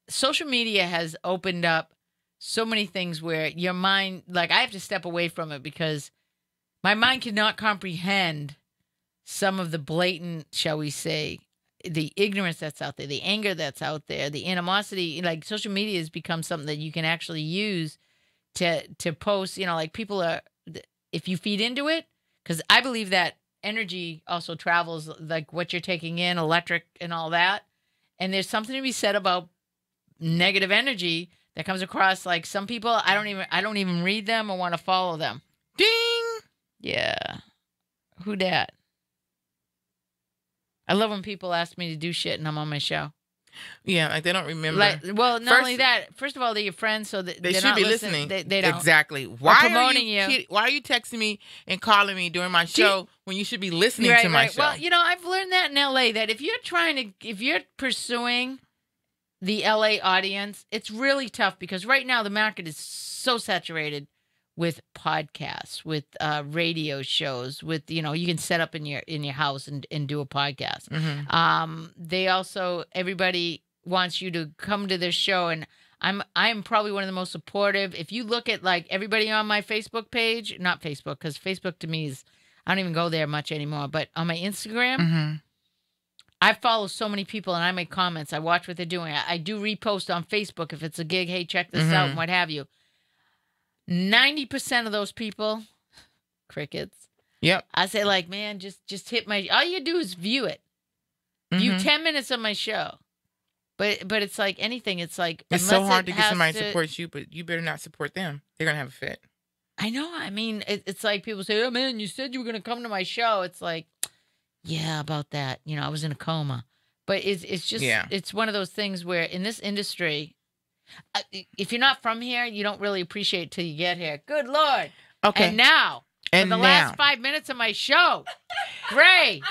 Social media has opened up so many things where your mind, like I have to step away from it because my mind cannot comprehend some of the blatant, shall we say, the ignorance that's out there, the anger that's out there, the animosity. Like social media has become something that you can actually use to post. You know, like people are, if you feed into it, because I believe that energy also travels, like what you're taking in, electric and all that. And there's something to be said about negative energy that comes across. Like some people, I don't even read them or want to follow them. ding. Yeah. Who dat? I love when people ask me to do shit and I'm on my show. Yeah, like they don't remember. Like, well, not First- only that. First of all, they're your friends, so they they're should not be listening. They don't. Exactly. Why are promoting you? you. Why are you texting me and calling me during my show when you should be listening Right, to my right. show? Well, you know, I've learned that in LA that if you're pursuing the LA audience, it's really tough because right now the market is so saturated with podcasts, with radio shows, with, you know, you can set up in your house and do a podcast. Mm-hmm. They also, everybody wants you to come to their show, and I'm probably one of the most supportive. If you look at like everybody on my Facebook page, not Facebook, because Facebook to me is, I don't even go there much anymore, but on my Instagram, Mm-hmm. I follow so many people and I make comments. I watch what they're doing. I do repost on Facebook if it's a gig. Hey, check this out and what have you. 90% of those people Crickets. Yep. I say, like, man, just hit my. All you do is view it. View Mhm. 10 minutes of my show. But it's like anything. It's like It's so unless hard it to get has somebody to to support you, but you better not support them. They're gonna have a fit. I know. I mean, it's like people say, "Oh man, you said you were going to come to my show." It's like, yeah, about that. You know, I was in a coma, but it's just it's one of those things where in this industry, if you're not from here, you don't really appreciate it till you get here. Good Lord. Okay. And now, And for the now. last 5 minutes of my show, Gray,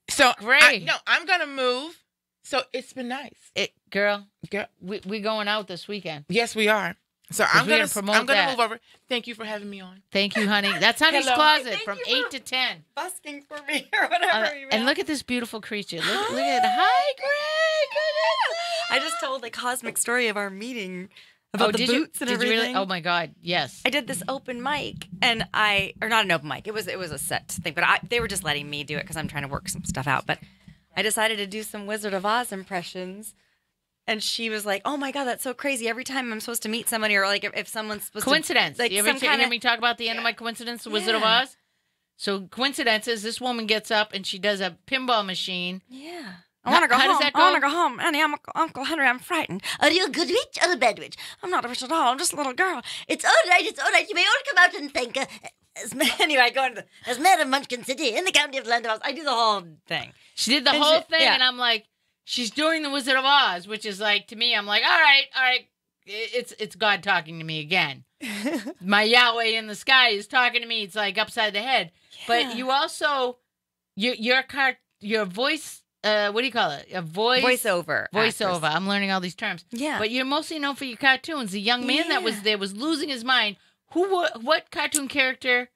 So Great. I'm gonna move. So it's been nice. girl, Girl. we going out this weekend. Yes, we are. So we're I'm gonna gonna promote I'm gonna that. move over. Thank you for having me on. Thank you, honey. That's Honey's Hello. Closet Thank from you 8 for- to 10. Busking for me or whatever. you And know. look at this beautiful creature. Look at hi, Gray. I just told the cosmic story of our meeting about the did boots you, and did everything. You really? Oh my God, yes. I did this open mic, and or not an open mic. It was a set thing, but they were just letting me do it because I'm trying to work some stuff out. But I decided to do some Wizard of Oz impressions, and she was like, "Oh my God, that's so crazy! Every time I'm supposed to meet somebody, or like if someone's supposed Coincidence. to, like you ever some kind hear of me talk about the end of my coincidence, the Wizard of Yeah. Oz? So coincidences. This woman gets up and she does a pinball machine. yeah." I want to go How does home. that I want to go? go home. Honey, I'm Uncle Henry. I'm frightened. Are you a good witch or a bad witch? I'm not a witch at all. I'm just a little girl. It's all right. It's all right. You may all come out and thank anyway, I go into as mayor of Munchkin City in the county of Landows. I do the whole thing. She did the And whole she- thing, yeah. and I'm like, she's doing the Wizard of Oz, which is like to me, I'm like, all right. It's God talking to me again. My Yahweh in the sky is talking to me. It's like upside the head. But you also, your voice. What do you call it? A Voiceover. Voiceover. actress. I'm learning all these terms. Yeah. But you're mostly known for your cartoons. The young man that was Yeah. there was losing his mind. What cartoon character?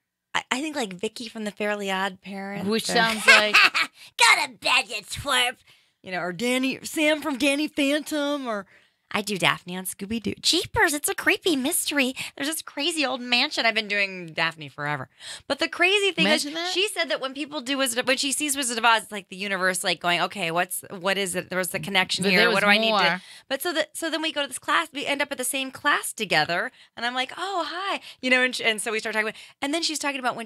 I think like Vicky from the Fairly Odd Parents. Which or- sounds like Got a bad you twerp. You know, or Sam from Danny Phantom, or I do Daphne on Scooby Doo. Jeepers, it's a creepy mystery. There's this crazy old mansion. I've been doing Daphne forever. But the crazy thing Imagine is, that. she said that when people do when she sees Wizard of Oz, it's like the universe, like going, okay, what is it? There was the connection But here. there What do was I need to? more. But so then we go to this class. We end up at the same class together, and I'm like, oh hi, you know, and so we start talking about. And then she's talking about when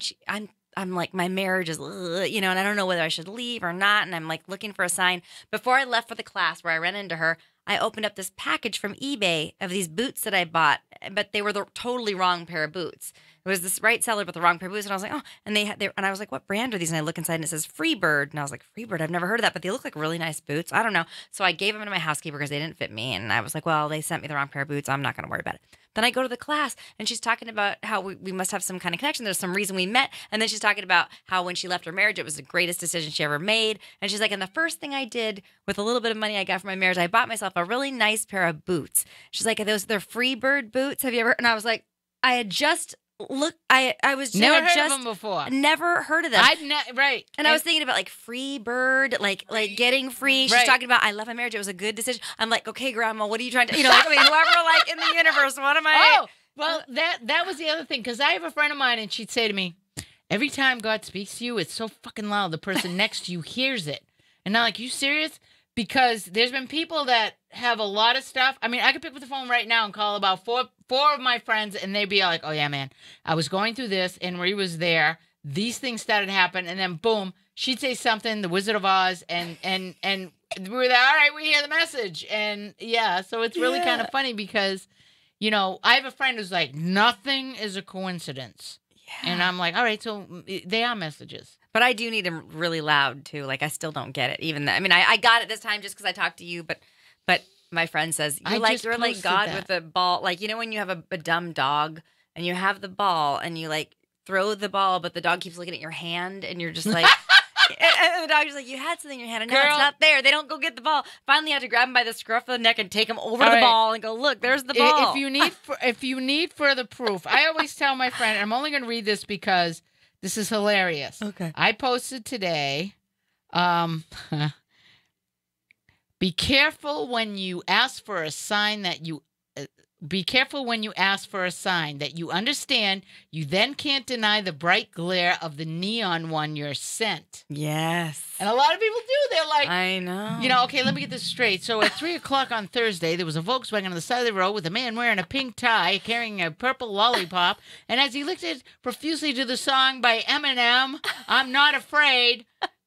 I'm like, my marriage is, you know, and I don't know whether I should leave or not. And I'm like looking for a sign. Before I left for the class where I ran into her, I opened up this package from eBay of these boots that I bought, but they were the totally wrong pair of boots. It was this right seller, but the wrong pair of boots. And I was like, oh, and and I was like, what brand are these? And I look inside and it says Freebird. And I was like, Freebird, I've never heard of that, but they look like really nice boots. I don't know. So I gave them to my housekeeper because they didn't fit me. And I was like, well, they sent me the wrong pair of boots. I'm not going to worry about it. Then I go to the class and she's talking about how we must have some kind of connection. There's some reason we met. And then she's talking about how when she left her marriage, it was the greatest decision she ever made. And she's like, and the first thing I did with a little bit of money I got from my marriage, I bought myself a really nice pair of boots. She's like, they're Freebird boots. Have you ever? And I was like, I had just I was never heard just of them before. never heard of them. Right. And I was thinking about like free bird, like getting free. She's Right. talking about I love my marriage. It was a good decision. I'm like, okay, Grandma, what are you trying to? You know, like I mean, whoever like in the universe, what am I? Oh, well, that was the other thing, because I have a friend of mine, and she'd say to me, every time God speaks to you, it's so fucking loud, the person next to you hears it. And I'm like, you serious? Because there's been people that have a lot of stuff. I mean, I could pick up the phone right now and call about four of my friends, and they'd be like, oh, yeah, man, I was going through this, and Marie was there. These things started to happen, and then, boom, she'd say something, the Wizard of Oz, and we were there, all right, we hear the message. And, yeah, so it's really kind of funny because, you know, I have a friend who's like, nothing is a coincidence. Yeah. And I'm like, all right, so they are messages. But I do need them really loud too. Like I still don't get it. Even I mean, I got it this time just because I talked to you. But my friend says I you're like just God posted with a ball. Like you know when you have a dumb dog and you have the ball and you like throw the ball, but the dog keeps looking at your hand and you're just like. And the dog's just like, you had something in your hand, and now Girl. it's not there. They don't go get the ball. Finally, you have to grab him by the scruff of the neck and take him over All the right. ball and go, look, there's the ball. If you need further proof, I always tell my friend, and I'm only going to read this because this is hilarious. Okay. I posted today, be careful when you ask for a sign that you Be careful when you ask for a sign that you understand. You then can't deny the bright glare of the neon one you're sent. Yes. And a lot of people do. They're like, I know. you know, okay, let me get this straight. So at 3 o'clock on Thursday, there was a Volkswagen on the side of the road with a man wearing a pink tie, carrying a purple lollipop. And as he listened profusely to the song by Eminem, I'm Not Afraid,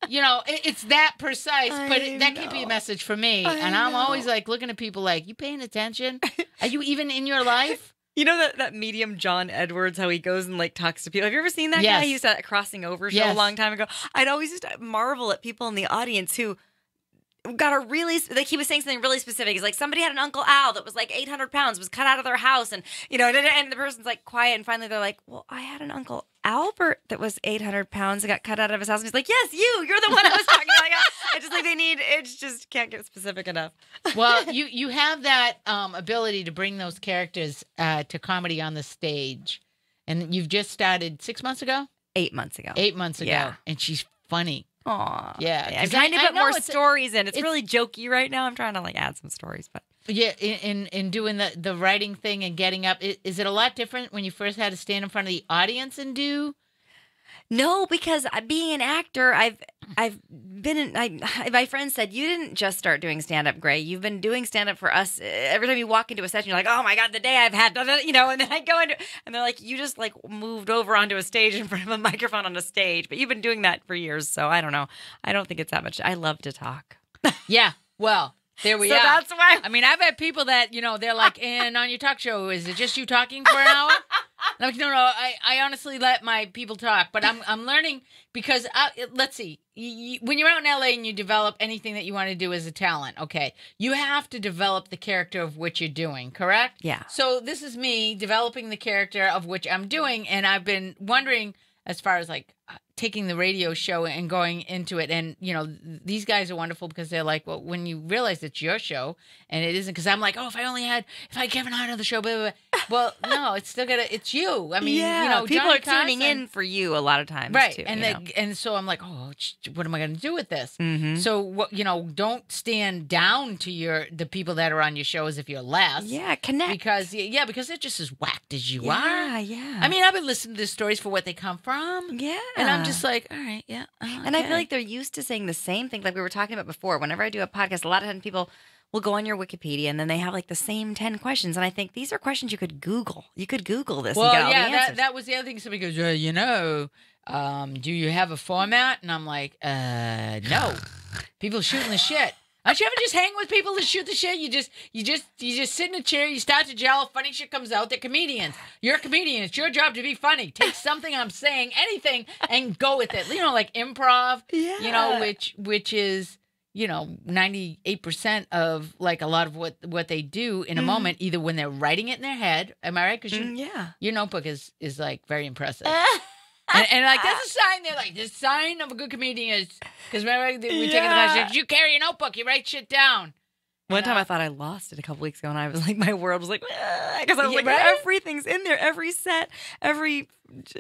you know, it's that precise. But that can't be a message for me. And I'm always like looking at people like, you paying attention? Are you even in your life? You know that medium John Edwards, how he goes and like talks to people. Have you ever seen that Yes. guy? He used that Crossing Over show Yes. a long time ago. I'd always just marvel at people in the audience who got a really, like he was saying something really specific. He's like, somebody had an Uncle Al that was like 800 pounds, was cut out of their house. And, you know, and the person's like quiet. And finally they're like, well, I had an Uncle Albert that was 800 pounds and got cut out of his house. And he's like, yes, you're the one I was talking about. I just like it's just can't get specific enough. Well, you have that ability to bring those characters to comedy on the stage. And you've just started 6 months ago? 8 months ago. 8 months ago. Yeah. And she's funny. Aw. Yeah, I'm 'cause trying to I put know more it's- stories in. It's it's- really jokey right now. I'm trying to like add some stories, but Yeah, in doing the writing thing and getting up, is it a lot different when you first had to stand in front of the audience and do? no, because being an actor, I've been in. My friend said you didn't just start doing stand up, Gray. You've been doing stand up for us. Every time you walk into a session, you're like, oh my god, the day I've had, you know. And then I go into, and they're like, you just like moved over onto a stage in front of a microphone on a stage, but you've been doing that for years. So I don't know. I don't think it's that much. I love to talk. Yeah, well, there we So are. that's why. I mean, I've had people that, you know, they're like, and on your talk show, is it just you talking for an hour? And I'm like, no, I honestly let my people talk, but I'm learning because, let's see, when you're out in LA and you develop anything that you want to do as a talent, okay, you have to develop the character of what you're doing, correct? Yeah. So this is me developing the character of which I'm doing, and I've been wondering as far as like taking the radio show and going into it. And, you know, these guys are wonderful because they're like, well, when you realize it's your show and it isn't, because I'm like, oh, if I had Kevin Hart on the show, blah, blah, blah. Well, no, it's still it's you. I mean, you know, people Johnny are tuning Carson- in for you a lot of times, Right. too. And you know? and so I'm like, oh, what am I going to do with this? Mhm. So, what, you know, don't stand down to the people that are on your show as if you're less. Yeah, connect. Because they're just as whacked as you yeah, are. yeah. I mean, I've been listening to the stories for what they come from. yeah. And I'm just like, all right, yeah. And I feel like they're used to saying the same thing, like we were talking about before. Whenever I do a podcast, a lot of times people will go on your Wikipedia and then they have like the same 10 questions. And I think these are questions you could Google. You could Google this well, and get all the yeah, answers. that was the other thing. Somebody goes, you know, do you have a format? And I'm like, no. People shooting the shit. Don't you ever just hang with people that shoot the shit? You just sit in a chair, you start to gel, funny shit comes out. They're comedians. You're a comedian. It's your job to be funny. Take something I'm saying, anything, and go with it. You know, like improv. Yeah. You know, which is, you know, 98% of like a lot of what they do in a moment, either when they're writing it in their head. Am I right? Because yeah. your notebook is like very impressive. And like that's a sign. They're like, the sign of a good comedian is because remember we take the class. You carry a notebook. You write shit down. One time I thought I lost it a couple weeks ago, and I was like, my world was like, because I was Yeah, like, right? everything's in there, every set, I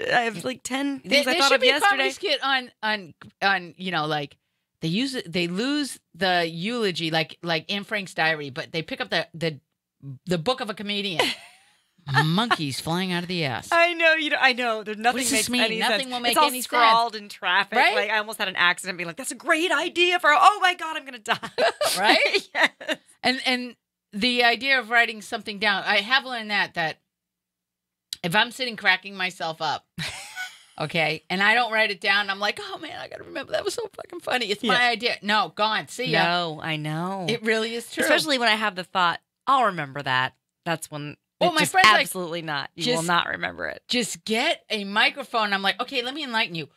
have like 10 things There I thought should of be a comedy yesterday. skit on you know, like they lose the eulogy like Anne Frank's diary, but they pick up the book of a comedian. Monkeys flying out of the ass. I know I know. There's nothing does this makes mean? any Nothing sense. will make it's all any sense. scrawled in traffic. Right? Like I almost had an accident, being like, "That's a great idea for." Oh my god, I'm gonna die. Right? Yes. And the idea of writing something down, I have learned that if I'm sitting cracking myself up, okay, and I don't write it down, I'm like, oh man, I gotta remember that was so fucking funny. It's my idea. No, gone. See ya. No, I know. It really is true. Especially when I have the thought, I'll remember that. That's when. Well, it my just friend's like, absolutely not. You just- will not remember it. just get a microphone. I'm like, okay, let me enlighten you.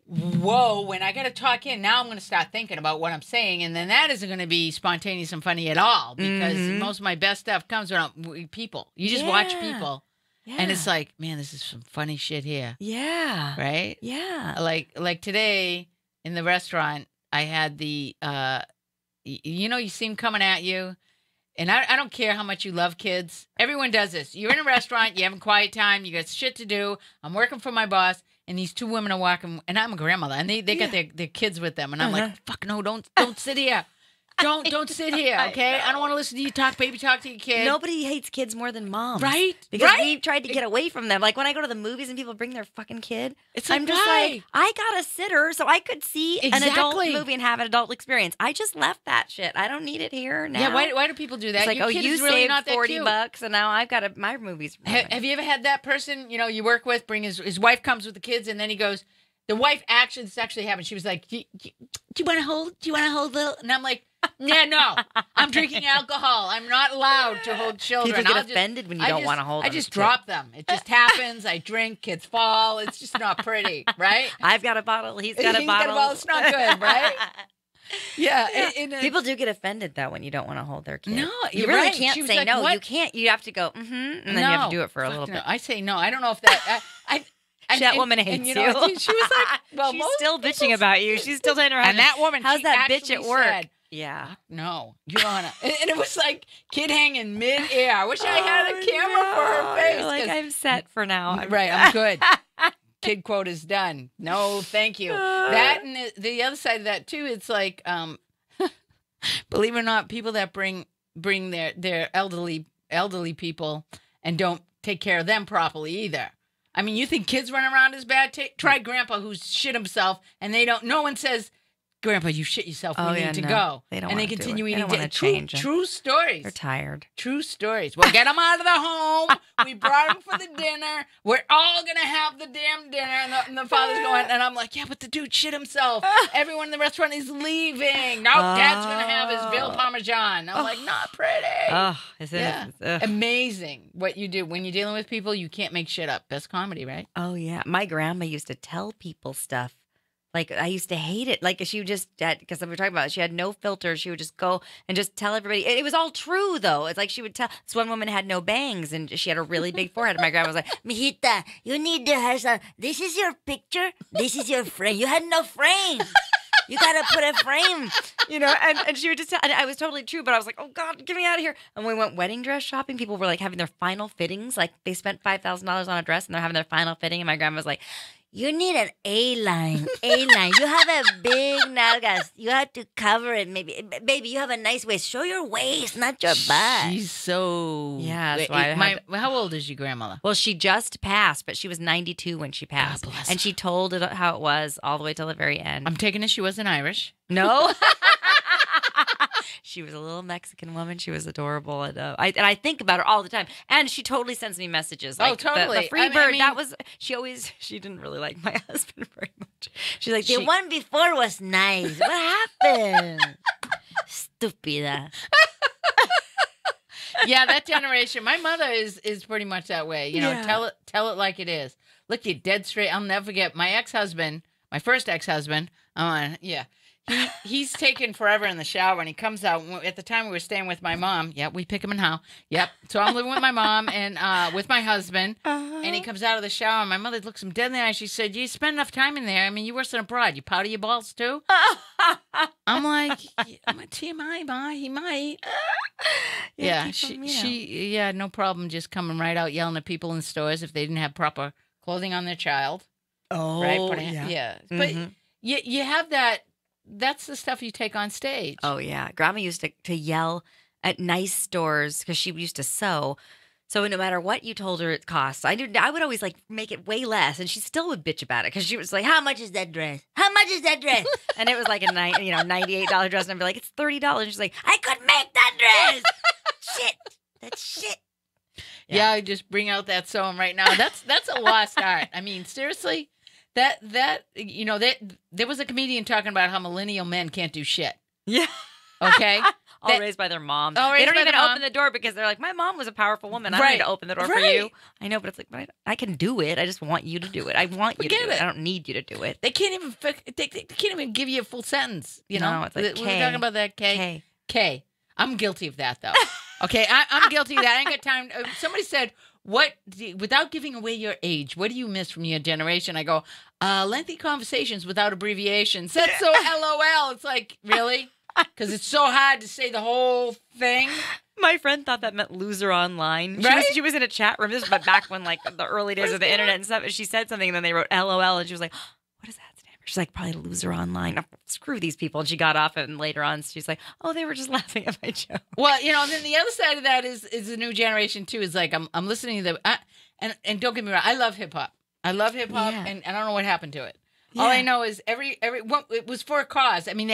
Whoa, when I got to talk in, now I'm going to start thinking about what I'm saying. And then that isn't going to be spontaneous and funny at all because most of my best stuff comes from people. You just watch Yeah. people. Yeah. And it's like, man, this is some funny shit here. yeah. Right? Yeah. Like today in the restaurant, I had the, you know, you see them coming at you. And I don't care how much you love kids. Everyone does this. You're in a restaurant, you have a quiet time, you got shit to do. I'm working for my boss, and these two women are walking, and I'm a grandmother, and they got their kids with them. And I'm like, fuck no, don't sit here. don't sit here, okay? I don't want to listen to you baby talk to your kid. Nobody hates kids more than moms. Right? Because Right? we've tried to get away from them. Like when I go to the movies and people bring their fucking kid, It's like, I'm just why? like, I got a sitter so I could see an adult Exactly. movie and have an adult experience. I just left that shit. I don't need it here now. Yeah, why do people do that? It's like, Your oh, kid you is really saved not that cute. $40 and now I've got my movie's ruined. Have you ever had that person, you work with, bring his wife comes with the kids, and then he goes, the wife this actually happened. She was like, do you want to hold little? And I'm like, yeah, no, I'm drinking alcohol. I'm not allowed to hold children. People get I'll just- offended when you I don't just- want to hold I them. just drop them. It just happens. I drink, kids fall. It's just not pretty, right? I've got a bottle. He's got a He's got a bottle. bottle. It's not good, right? Yeah. People do get offended though when you don't want to hold their kid. No, you you're really right. can't She was say like, no. what? You can't. You have to go, and then you have to do it for a Fuck little no. bit. I say no. I don't know if that. That woman hates you. you. She was like, well, she's most still bitching about you. She's still telling her And husband, that woman, how's she that bitch actually at work? said, Yeah. no, Your Honor. And it was like kid hanging mid-air. I wish I had a camera for her face. You're like, 'cause- I'm set for now. I'm good. Kid quote is done. No, thank you. That and the other side of that too, it's like, believe it or not, people that bring their elderly people and don't take care of them properly either. I mean, you think kids run around as bad? Try Grandpa who's shit himself, and no one says, Grandpa, you shit yourself. We need to go. They don't and they wanna do continue it. They eating. don't wanna change 'em. True stories. They're tired. True stories. We'll get them out of the home. We brought them for the dinner. We're all going to have the damn dinner. And the father's going, and I'm like, yeah, but the dude shit himself. Everyone in the restaurant is leaving. No, Dad's going to have his veal Parmesan. I'm like, not pretty. Oh, is it? Yeah. Ugh. Amazing what you do. When you're dealing with people, you can't make shit up. Best comedy, right? Oh, yeah. My grandma used to tell people stuff. Like, I used to hate it. Like, she just, because we were talking about it, she had no filter. She would just go and just tell everybody. It was all true, though. It's like she would tell. This one woman had no bangs, and she had a really big forehead. And my grandma was like, Mijita, you need to have some. This is your picture. This is your frame. You had no frame. You got to put a frame. And she would just tell. And I was totally true, but I was like, oh, God, get me out of here. And when we went wedding dress shopping, people were, like, having their final fittings. Like, they spent $5,000 on a dress, and they're having their final fitting. And my grandma was like, you need an A-line. A-line. You have a big nalgas. You have to cover it. Maybe, baby, you have a nice waist. Show your waist, not your butt. She's so. Yeah, that's Wait, why how old is your grandmother? Well, she just passed, but she was 92 when she passed. bless and she told it how it was all the way till the very end. I'm taking it she wasn't Irish. No. She was a little Mexican woman. She was adorable. And I think about her all the time. And she totally sends me messages. Like totally. The free bird, she didn't really like my husband very much. She's like, the one before was nice. What happened? Stupida. Yeah, that generation. My mother is pretty much that way. Yeah. Tell it like it is. Look, you dead straight. I'll never forget my ex-husband, my first ex-husband. He's taken forever in the shower, and he comes out. At the time, we were staying with my mom. Yep, we pick him in how. Yep. So I'm living with my mom and with my husband, and he comes out of the shower. And my mother looks him dead in the eye. She said, "You spend enough time in there. I mean, you worse than a broad. You powder your balls too." I'm like, TMI, ma. He might. Yeah, she no problem just coming right out yelling at people in stores if they didn't have proper clothing on their child. Oh, Right? Yeah. But you have that. That's the stuff you take on stage. Oh, yeah. Grandma used to yell at nice stores because she used to sew. So no matter what you told her it costs, I would always like make it way less, and she still would bitch about it because she was like, "How much is that dress? How much is that dress?" And it was like a $98 dress, and I'd be like, "It's $30." She's like, "I could make that dress." Shit, that's shit. Yeah, I just bring out that sewing right now. That's a lost art. I mean, seriously, that there was a comedian talking about how millennial men can't do shit. Yeah. Okay. All raised by their moms. All They raised don't by even their open mom. the door because they're like, my mom was a powerful woman. I don't Right. need to open the door for Right. you. I know, but it's like, I can do it. I just want you to do it. I want you to Forget do it. it. I don't need you to do it. They can't even they can't even give you a full sentence. You know, No, it's like we were talking about that K. Okay. K. I'm guilty of that though. Okay, I'm guilty of that. I ain't got time. Somebody said, without giving away your age, what do you miss from your generation? I go, lengthy conversations without abbreviations. That's so LOL. It's like, really? Because it's so hard to say the whole thing. My friend thought that meant loser online. Right? She was in a chat room. This was back when like the early days of the internet and stuff. And she said something and then they wrote LOL and she was like, what does that stand She's like, probably a loser online. Oh, screw these people. And she got off it, and later on, she's like, oh, they were just laughing at my joke. Well, you know, then the other side of that is the new generation too. Is like I'm listening to and don't get me wrong, I love hip hop. I love hip hop, Yeah. and I don't know what happened to it. Yeah. All I know is it was for a cause. I mean,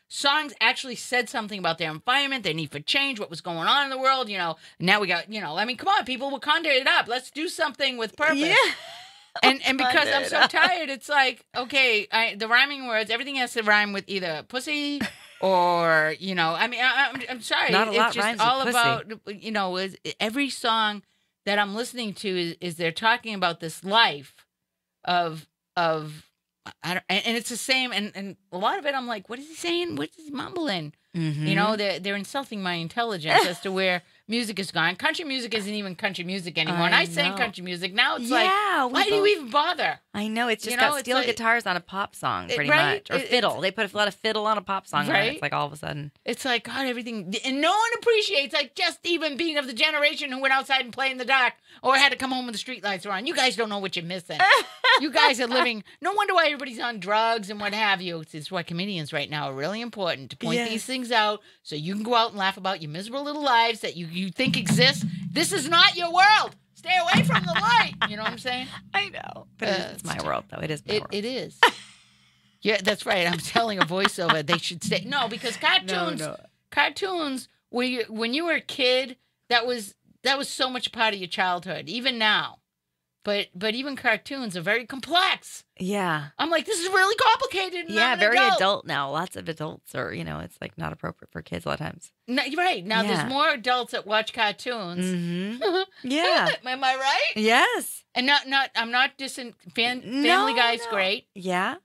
songs actually said something about their environment, their need for change, what was going on in the world. You know, now we got, you know, I mean, come on, people, Wakanda it up. Let's do something with purpose. Yeah. And because I'm so tired, it's like, okay, the rhyming words, everything has to rhyme with either pussy or, you know, I mean, I'm sorry. Not a lot it's just rhymes with all pussy. about, you know, every song that I'm listening to is they're talking about this life of I don't, and it's the same, and a lot of it I'm like, what is he saying? What is he mumbling? Mm-hmm. You know, they're insulting my intelligence as to where music is gone. Country music isn't even country music anymore. And I sang know. country music. Now it's Yeah, like, we why do you both- even bother? I know. It's just You know, got it's steel like- guitars on a pop song, pretty right? much. Or fiddle. They put a lot of fiddle on a pop song. And Right? it's like all of a sudden. It's like, God, everything. And no one appreciates, like, just even being of the generation who went outside and played in the dark or had to come home when the streetlights were on. You guys don't know what you're missing. You guys are living. No wonder why everybody's on drugs and what have you. It's why comedians right now are really important to point Yes. these things out so you can go out and laugh about your miserable little lives that you think exist. This is not your world. Stay away from the light. You know what I'm saying? I know. But it's my world, though. It is my world. It is. Yeah, that's right. I'm telling a voiceover they should stay. No, because cartoons, when you were a kid, that was so much part of your childhood. Even now, but even cartoons are very complex. Yeah. I'm like, this is really complicated. And Yeah, I'm an very adult. adult now. Lots of adults are, you know, it's like not appropriate for kids a lot of times. No, you're right. Now Yeah. there's more adults that watch cartoons. Mm-hmm. Yeah. Am I right? Yes. And I'm not dissing. Family No, Guy's no. great. Yeah.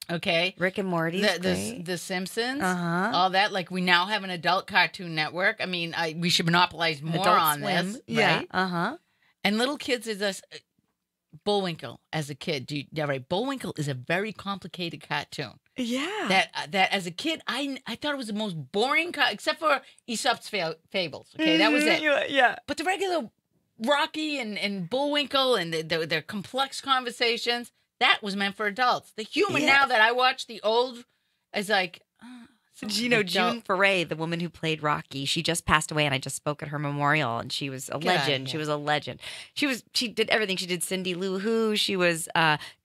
Okay. Rick and Morty. The Simpsons. Uh-huh. All that. Like we now have an adult Cartoon Network. I mean, we should monopolize more Adult on Swim. this. Yeah. Right? Uh-huh. And little kids is us. Bullwinkle as a kid. Right? Bullwinkle is a very complicated cartoon. Yeah. That as a kid, I thought it was the most boring, except for Aesop's Fables. Okay, that was it. Yeah. But the regular Rocky and Bullwinkle and their complex conversations, that was meant for adults. The humor Yeah. now that I watch the old is like, You know, June Foray, the woman who played Rocky, she just passed away, and I just spoke at her memorial, and she was a Get outta legend. here. She was a legend. She did everything. She did Cindy Lou Who. She was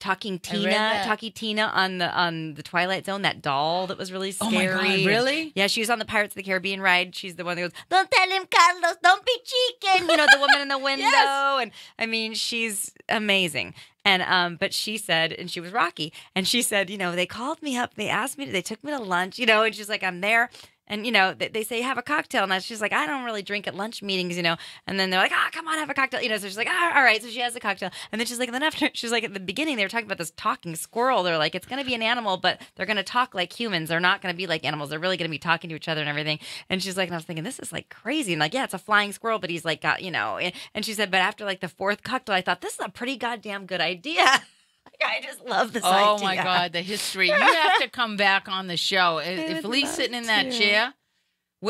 Talking that. Tina on the Twilight Zone, that doll that was really oh scary. my God, really? Yeah, she was on the Pirates of the Caribbean ride. She's the one that goes, "Don't tell him, Carlos, don't be chicken." You know, the woman in the window. Yes. And I mean, she's amazing. And but she said, and she was Rocky, and she said, you know, they called me up, they asked me, they took me to lunch, you know, and she's like, I'm there. And, you know, they say, have a cocktail. And she's like, I don't really drink at lunch meetings, you know. And then they're like, come on, have a cocktail. You know, so she's like, all right. So she has a cocktail. And then she's like, and then after, she's like, at the beginning, they were talking about this talking squirrel. They're like, it's going to be an animal, but they're going to talk like humans. They're not going to be like animals. They're really going to be talking to each other and everything. And she's like, and I was thinking, this is like crazy. And like, yeah, it's a flying squirrel, but he's like, got, you know. And she said, but after like the fourth cocktail, I thought, this is a pretty goddamn good idea. I just love this idea. Oh my God, the history. You have to come back on the show. If would Lee's love sitting in that to. chair,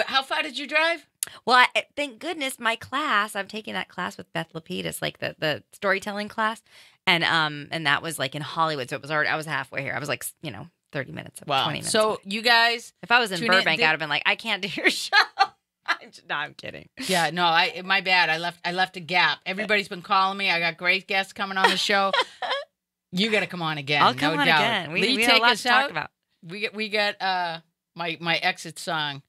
how far did you drive? Well, thank goodness my class, I'm taking that class with Beth Lapidus, like the storytelling class. And that was like in Hollywood. So it was already, I was halfway here. I was like, you know, 30 minutes, 20 minutes. So away. you guys, If I was in tune in- Burbank, I'd have been like, I can't do your show. No, I'm kidding. yeah, no, my bad. I left a gap. Everybody's been calling me. I got great guests coming on the show. You got to come on again. I'll come no on doubt. again. We Lee, have a take lot us to talk out. about. We got my exit song.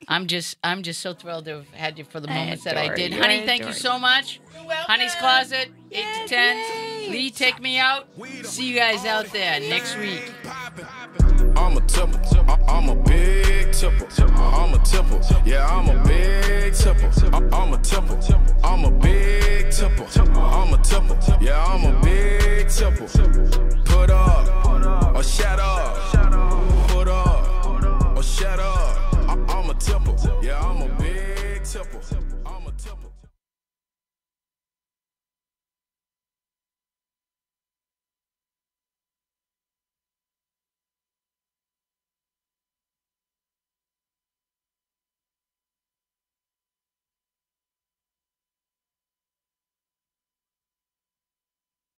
I'm just so thrilled to have had you for the moments that I adore did. you. Honey, I thank you adore so much. Honey's Closet, 8 to 10. Lee, take me out. See you guys out there next week. I'm a temper